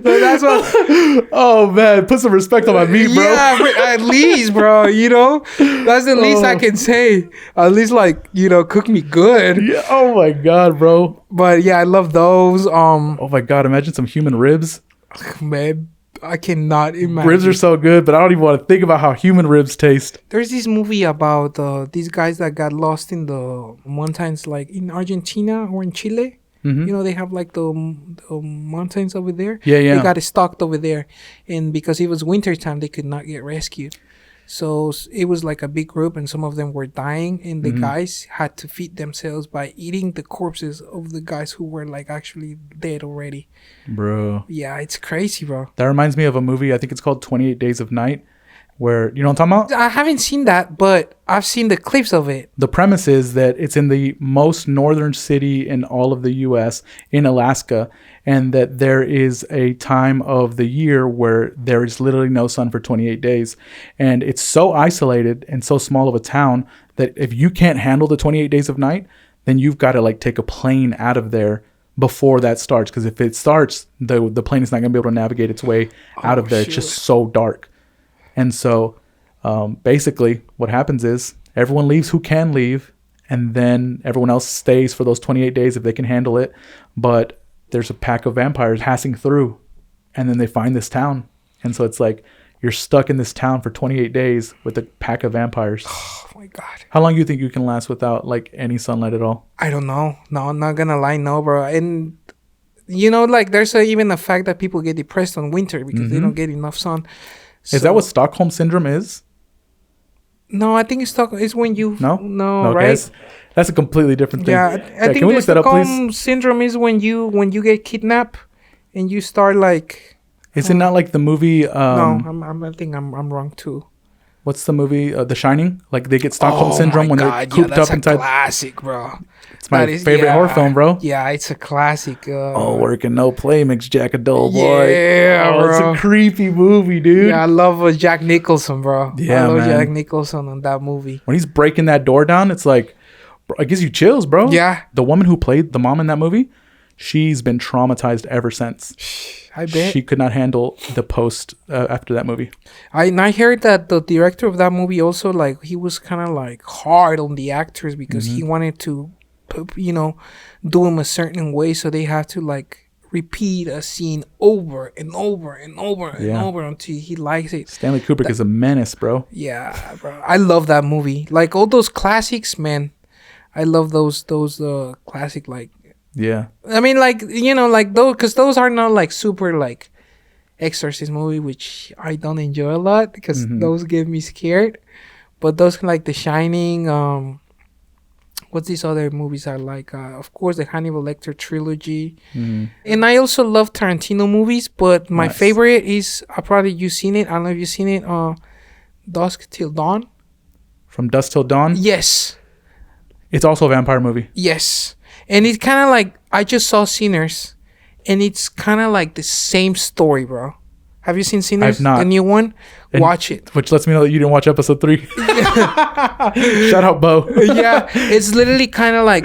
So that's what. Oh man, put some respect on my meat, bro. Yeah, at least, bro. You know, that's the least I can say. At least, like, you know, cook me good. Yeah. Oh my god, bro. But yeah, I love those. Oh my god, imagine some human ribs. Man, I cannot imagine. Ribs are so good, but I don't even want to think about how human ribs taste. There's this movie about these guys that got lost in the mountains, like in Argentina or in Chile. Mm-hmm. You know, they have like the mountains over there. Yeah. They got stuck over there, and because it was winter time, they could not get rescued. So it was like a big group, and some of them were dying, and the guys had to feed themselves by eating the corpses of the guys who were like actually dead already. Bro. Yeah, it's crazy, bro. That reminds me of a movie, I think it's called 28 Days of Night, where, you know what I'm talking about? I haven't seen that, but I've seen the clips of it. The premise is that it's in the most northern city in all of the U.S., in Alaska, and that there is a time of the year where there is literally no sun for 28 days. And it's so isolated and so small of a town that if you can't handle the 28 days of night, then you've got to like take a plane out of there before that starts. Because if it starts, the plane is not going to be able to navigate its way out of there. Shoot. It's just so dark. And so basically what happens is everyone leaves who can leave, and then everyone else stays for those 28 days if they can handle it. But there's a pack of vampires passing through, and then they find this town. And so it's like you're stuck in this town for 28 days with a pack of vampires. Oh my God. How long do you think you can last without like any sunlight at all? I don't know. No, I'm not gonna lie, no, bro. And you know, like there's even a fact that people get depressed on winter because they don't get enough sun. Is that what Stockholm Syndrome is? No, I think it's when you No? no Okay, right. that's a completely different thing. Yeah, I think can we the look that up, please? Stockholm syndrome is when you get kidnapped and you start like. Is it not like the movie? No, I think I'm wrong too. What's the movie? The Shining. Like they get Stockholm syndrome when they're cooped up that's a inside. classic, bro. It's my favorite horror film, bro. Yeah, it's a classic. Oh, work and no play makes Jack a dull boy. Yeah, Oh, it's bro. a creepy movie, dude. Yeah, I love Jack Nicholson, bro. Yeah, I love man. Jack Nicholson on that movie. When he's breaking that door down, it's like, bro, it gives you chills, bro. Yeah. The woman who played the mom in that movie, she's been traumatized ever since. I bet. She could not handle the post after that movie. I heard that the director of that movie also, like, he was kind of like hard on the actors because he wanted to, do them a certain way, so they have to like repeat a scene over and over and over and over until he likes it. Stanley Kubrick is a menace, bro. Yeah, bro. I love that movie. Like all those classics, man. I love those classic, like. Yeah. I mean, like, like those, because those are not like super like exorcist movie, which I don't enjoy a lot because those get me scared. But those like The Shining, what's these other movies are like? Of course, the Hannibal Lecter trilogy. And I also love Tarantino movies, but my favorite is, probably you've seen it. I don't know if you've seen it. Dusk Till Dawn. From Dusk Till Dawn? Yes. It's also a vampire movie. Yes. And it's kind of like, I just saw Sinners, and it's kind of like the same story, bro. Have you seen Sinners? I've not. The new one? Watch it. Which lets me know that you didn't watch episode 3. Shout out, Bo. Yeah, it's literally kind of like,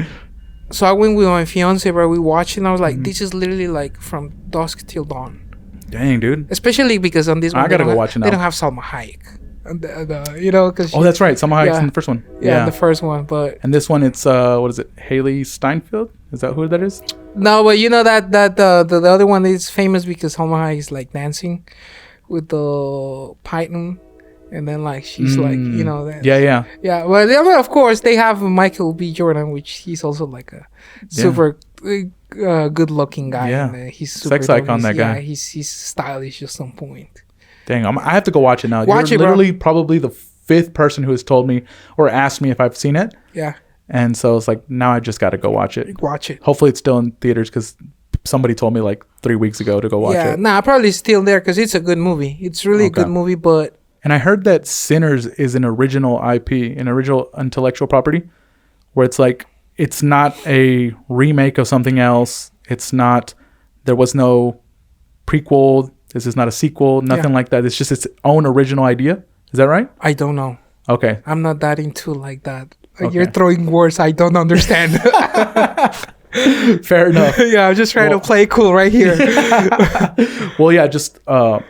so I went with my fiance, bro. We watched it, and I was like, this is literally like from dusk till dawn. Dang, dude. Especially because on this one, I gotta go watch it now. They don't have Salma Hayek. Because Oh, that's right. Salma Hayek's in the first one. Yeah, the first one, but and this one, it's what is it? Haley Steinfeld? Is that who that is? no, but that the other one is famous because Salma Hayek is like dancing with the python, and then like she's like that. Yeah. Well, of course they have Michael B. Jordan, which he's also like a super good looking guy. Yeah, and, he's super sex icon. That guy. Yeah, he's stylish at some point. Dang, I have to go watch it now. Watch You're it, bro. literally probably the 5th person who has told me or asked me if I've seen it. Yeah. And so it's like, now I just got to go watch it. Watch it. Hopefully it's still in theaters because somebody told me like 3 weeks ago to go watch it. Yeah, probably still there because it's a good movie. It's really a good movie, but... And I heard that Sinners is an original IP, an original intellectual property, where it's like, it's not a remake of something else. It's not, there was no prequel. This is not a sequel, nothing like that. It's just its own original idea. Is that right? I don't know. Okay. I'm not that into like that. Okay. You're throwing words I don't understand. Fair enough. Yeah, I'm just trying to play cool right here. Well, yeah, just we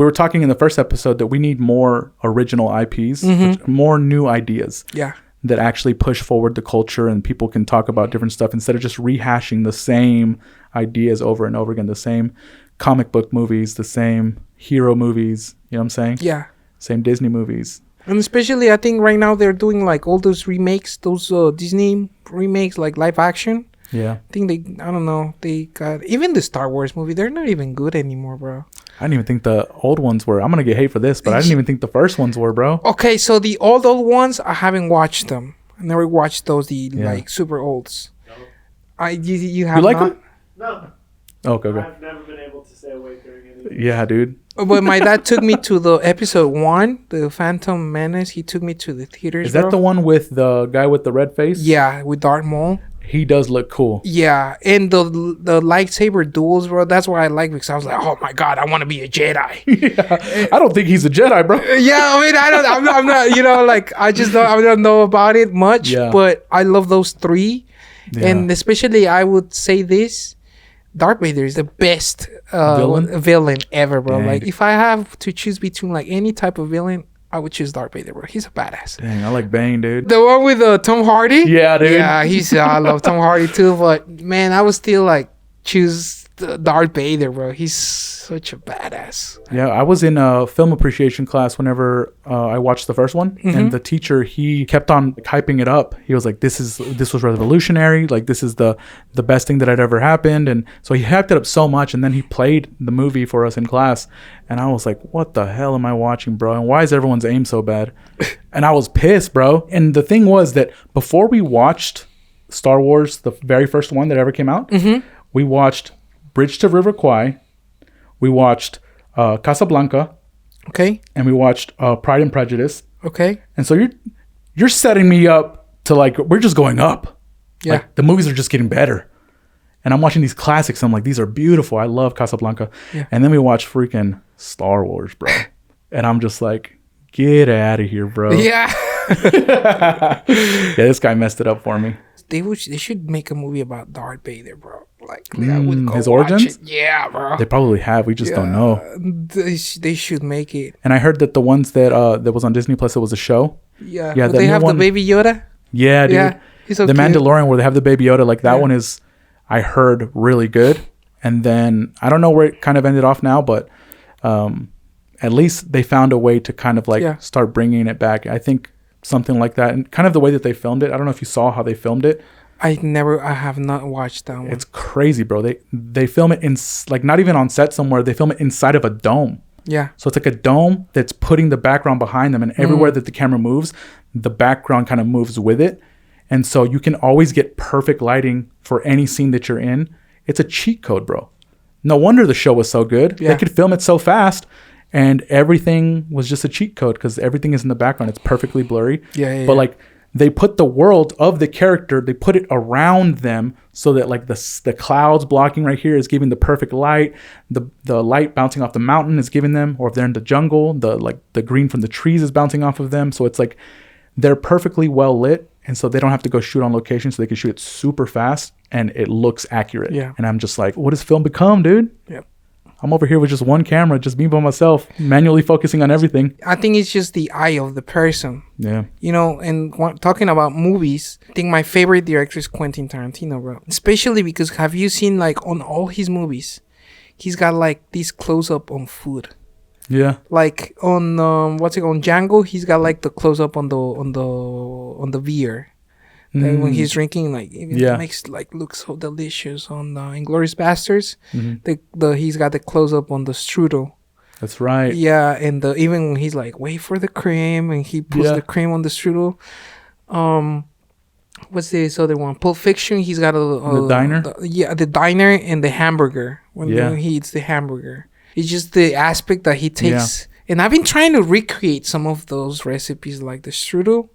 were talking in the first episode that we need more original IPs, more new ideas. Yeah. That actually push forward the culture and people can talk about different stuff instead of just rehashing the same ideas over and over again, the same comic book movies, the same hero movies, you know what I'm saying? Yeah. Same Disney movies. And especially, I think right now they're doing like all those remakes, those Disney remakes, like live action. Yeah. I think they got, even the Star Wars movie, they're not even good anymore, bro. I didn't even think the old ones were. I'm going to get hate for this, but I didn't even think the first ones were, bro. Okay, so the old ones, I haven't watched them. I never watched those, like super olds. No. You have You like not? them? No. Okay. I've never been able to stay awake during any. Yeah, dude. But my dad took me to the episode 1, the Phantom Menace. He took me to the theaters. Is that the one with the guy with the red face? Yeah, with Darth Maul. He does look cool. Yeah, and the lightsaber duels, bro. That's what I like because I was like, oh my god, I want to be a Jedi. Yeah. I don't think he's a Jedi, bro. Yeah, I mean, I'm not, like, I don't know about it much. Yeah. But I love those 3, Yeah. and especially I would say this. Darth Vader is the best villain ever, bro. Dang. Like, if I have to choose between like any type of villain, I would choose Darth Vader, bro. He's a badass. Dang, I like Bane, dude. The one with Tom Hardy? Yeah, dude. Yeah, I love Tom Hardy too. But man, I would still like choose Darth Vader, bro. He's such a badass. Yeah, I was in a film appreciation class whenever I watched the first one, and the teacher, he kept on hyping it up. He was like, "This was revolutionary. Like, this is the best thing that had ever happened." And so he hyped it up so much, and then he played the movie for us in class, and I was like, "What the hell am I watching, bro? And why is everyone's aim so bad?" And I was pissed, bro. And the thing was that before we watched Star Wars, the very first one that ever came out, we watched Bridge to River Kwai, we watched Casablanca, Okay. and we watched Pride and Prejudice. Okay. And so you're setting me up to, like, we're just going up. Yeah. Like, the movies are just getting better. And I'm watching these classics. I'm like, these are beautiful. I love Casablanca. Yeah. And then we watch freaking Star Wars, bro. And I'm just like, get out of here, bro. Yeah. Yeah, this guy messed it up for me. They should make a movie about Darth Vader, bro. Like, I would go his watch origins? it. Yeah, bro. They probably have. We just don't know. They should make it. And I heard that the ones that was on Disney Plus, it was a show. Yeah. Yeah, But that they new have one- the baby Yoda. Yeah, dude. Yeah. He's so the cute. Mandalorian, where they have the Baby Yoda, like that Yeah. one is, I heard, really good. And then I don't know where it kind of ended off now, but at least they found a way to kind of like start bringing it back. I think something like that, and kind of the way that they filmed it. I don't know if you saw how they filmed it. I have not watched that one. It's crazy, bro. They film it in, like, not even on set somewhere. They film it inside of a dome. Yeah. So it's like a dome that's putting the background behind them, and everywhere that the camera moves, the background kind of moves with it. And so you can always get perfect lighting for any scene that you're in. It's a cheat code, bro. No wonder the show was so good. Yeah. They could film it so fast, and everything was just a cheat code because everything is in the background. It's perfectly blurry. Yeah. But like, they put the world of the character, they put it around them so that like the clouds blocking right here is giving the perfect light. The light bouncing off the mountain is giving them, or if they're in the jungle, the green from the trees is bouncing off of them. So it's like they're perfectly well lit, and so they don't have to go shoot on location, so they can shoot it super fast and it looks accurate. Yeah. And I'm just like, what does film become, dude? Yep. I'm over here with just one camera, just me by myself, manually focusing on everything. I think it's just the eye of the person. Yeah. You know, and talking about movies, I think my favorite director is Quentin Tarantino, bro. Especially because have you seen, like, on all his movies, he's got like this close up on food. Yeah. Like on on Django, he's got like the close up on the veer. Like when he's drinking, like it makes like look so delicious. On Inglourious Bastards, he's got the close up on the strudel. That's right. Yeah, and even when he's like, wait for the cream, and he puts the cream on the strudel. What's this other one? Pulp Fiction. He's got the diner. The diner and the hamburger. When he eats the hamburger, it's just the aspect that he takes. Yeah. And I've been trying to recreate some of those recipes, like the strudel.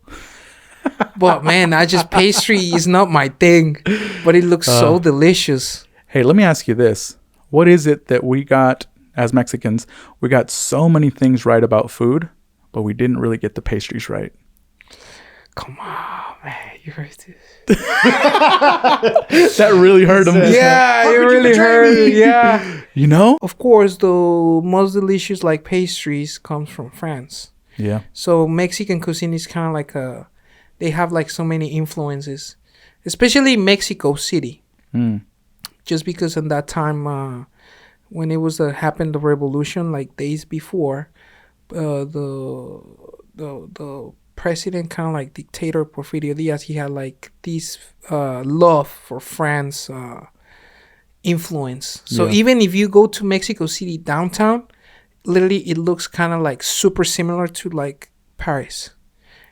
But man, pastry is not my thing. But it looks so delicious. Hey, let me ask you this: what is it that we got as Mexicans? We got so many things right about food, but we didn't really get the pastries right. Come on, man, you heard this. That really hurt him. Yeah, it really hurt. Yeah. You know? Of course, the most delicious like pastries comes from France. Yeah. So Mexican cuisine is kind of like they have like so many influences, especially Mexico City. Just because in that time, when it was happened the revolution, like days before, the president, kind of like dictator Porfirio Diaz, he had like this love for France influence. So even if you go to Mexico City downtown, literally it looks kind of like super similar to like Paris.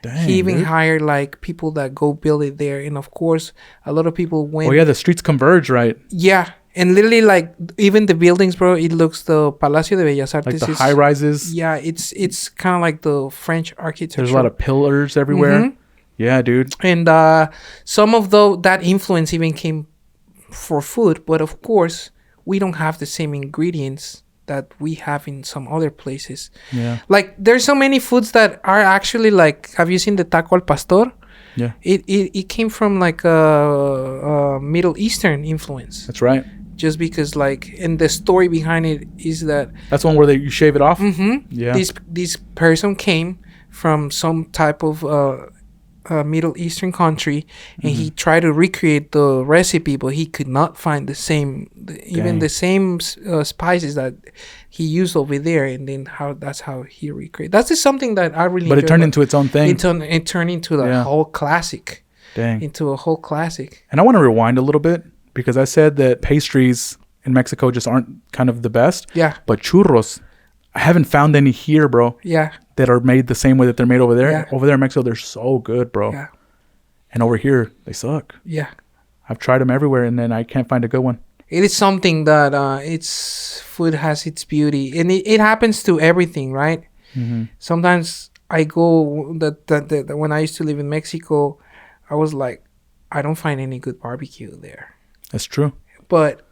Dang, he even hired like people that go build it there, and of course a lot of people went. Oh yeah, the streets converge, right? Yeah, and literally like even the buildings, bro, it looks the Palacio de Bellas Artes. Like the high rises. Yeah, it's kind of like the French architecture. There's a lot of pillars everywhere. Yeah, dude. And some of that influence even came for food, but of course we don't have the same ingredients that we have in some other places. Yeah. Like there's so many foods that are actually like, have you seen the taco al pastor? Yeah. It came from like a Middle Eastern influence. That's right. Just because like, and the story behind it is that that's one where you shave it off. Yeah. This person came from some type of Middle Eastern country, and he tried to recreate the recipe, but he could not find the same spices that he used over there. And then that's how he recreated. That's just something that I really. But it turned into its own thing. It turned into the whole classic. Dang. Into a whole classic. And I want to rewind a little bit because I said that pastries in Mexico just aren't kind of the best. Yeah. But churros, I haven't found any here, bro. Yeah. That are made the same way that they're made over there. Yeah. Over there in Mexico, they're so good, bro. Yeah. And over here, they suck. Yeah. I've tried them everywhere, and then I can't find a good one. It is something that its food has its beauty, and it happens to everything, right? Mm-hmm. Sometimes I go that when I used to live in Mexico, I was like, I don't find any good barbecue there. That's true. But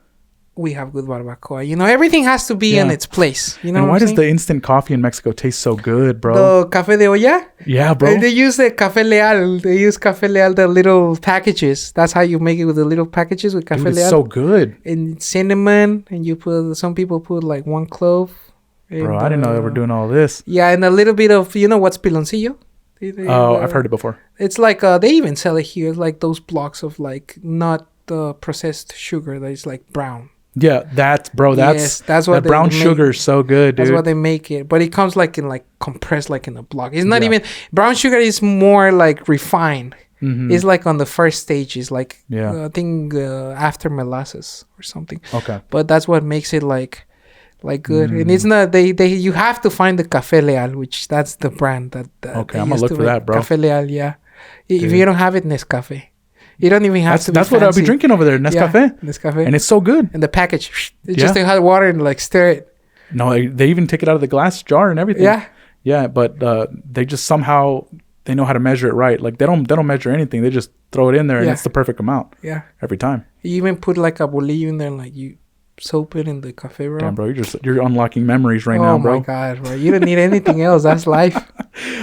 we have good barbacoa. You know, everything has to be in its place. You know, and why does the instant coffee in Mexico taste so good, bro? The café de olla? Yeah, bro. They use the café leal. They use café leal, the little packages. That's how you make it with the little packages with café leal. It's so good. And cinnamon, and some people put like 1 clove. Bro, I didn't know they were doing all this. Yeah, and a little bit of, you know what's piloncillo? I've heard it before. It's like, they even sell it here. It's like those blocks of like not processed sugar that is like brown. Yeah, that's what that brown sugar is so good, dude. That's what they make it, but it comes like in like compressed, like in a block. It's not even brown sugar. Is more like refined. Mm-hmm. It's like on the first stage. Is like I think after molasses or something. Okay, but that's what makes it like good. And it's not you have to find the Café Leal, which that's the brand that. Okay, I'm gonna look for that, bro. Café Leal, yeah. If you don't have it, Nescafe. You don't even have to. That's what I'll be drinking over there, Nescafe. Yeah, Nescafe, and it's so good. And the package, just take hot water and like stir it. No, they even take it out of the glass jar and everything. Yeah, but they just somehow they know how to measure it right. Like they don't measure anything. They just throw it in there and it's the perfect amount. Yeah, every time. You even put like a bolillo in there, and like you soap it in the cafe, bro. Damn, bro, you're unlocking memories right now, bro. Oh my god, bro, you don't need anything else. That's life.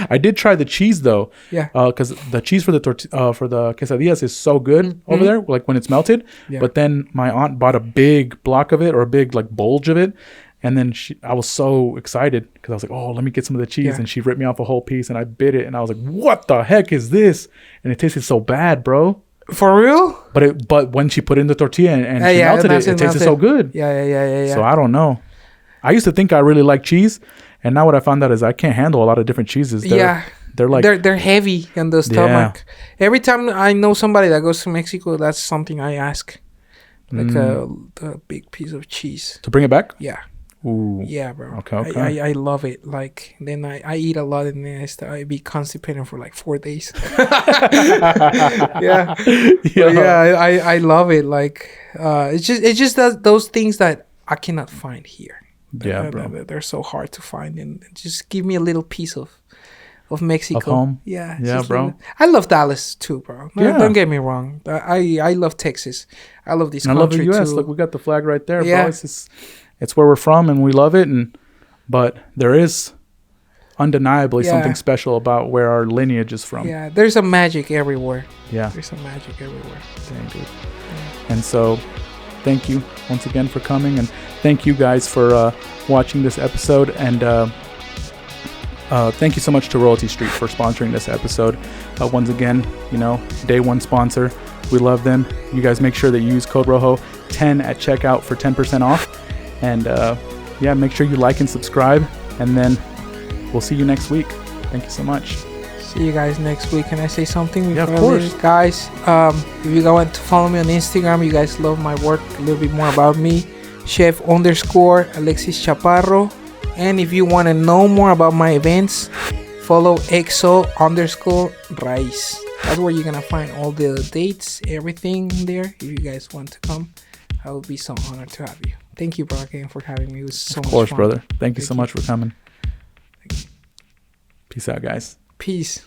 I did try the cheese though. Yeah. Because the cheese for the quesadillas is so good over there, like when it's melted. Yeah. But then my aunt bought a big block of it, or a big like bulge of it, and then I was so excited because I was like, oh, let me get some of the cheese, and she ripped me off a whole piece, and I bit it, and I was like, what the heck is this? And it tasted so bad, bro. For real? But when she put in the tortilla and she melted it tasted so good. Yeah. So I don't know. I used to think I really liked cheese, and now what I found out is I can't handle a lot of different cheeses. They're like they're heavy in the stomach. Yeah. Every time I know somebody that goes to Mexico, that's something I ask, like a big piece of cheese to bring it back. Yeah. Ooh. Yeah, bro. Okay. I love it. Like then I eat a lot, and then I be constipated for like 4 days. Yeah. I love it. Like it's just those things that I cannot find here. Yeah, bro. They're so hard to find, and just give me a little piece of Mexico. Of home. Yeah, bro. I love Dallas too, bro. No, don't get me wrong. I love Texas. I love this country. I love the U.S. Too. Look, we got the flag right there, bro. It's where we're from, and we love it. But there is undeniably something special about where our lineage is from. Yeah, there's a magic everywhere. Yeah, there's a magic everywhere. Dang, dude. Yeah. And so, thank you once again for coming, and thank you guys for watching this episode. And thank you so much to Royalty Street for sponsoring this episode. Once again, day one sponsor. We love them. You guys make sure that you use code Rojo 10 at checkout for 10% off. And make sure you like and subscribe, and then we'll see you next week. Thank you so much. See you guys next week. Can I say something? Yeah, of course. Guys, if you want to follow me on Instagram, you guys love my work, a little bit more about me, chef_Alexis Chaparro. And if you want to know more about my events, follow XO Raiz. That's where you're going to find all the dates, everything there. If you guys want to come, I will be so honored to have you. Thank you, bro, again, for having me. It was so much fun. Of course, brother. Thank you so much for coming. Peace out, guys. Peace.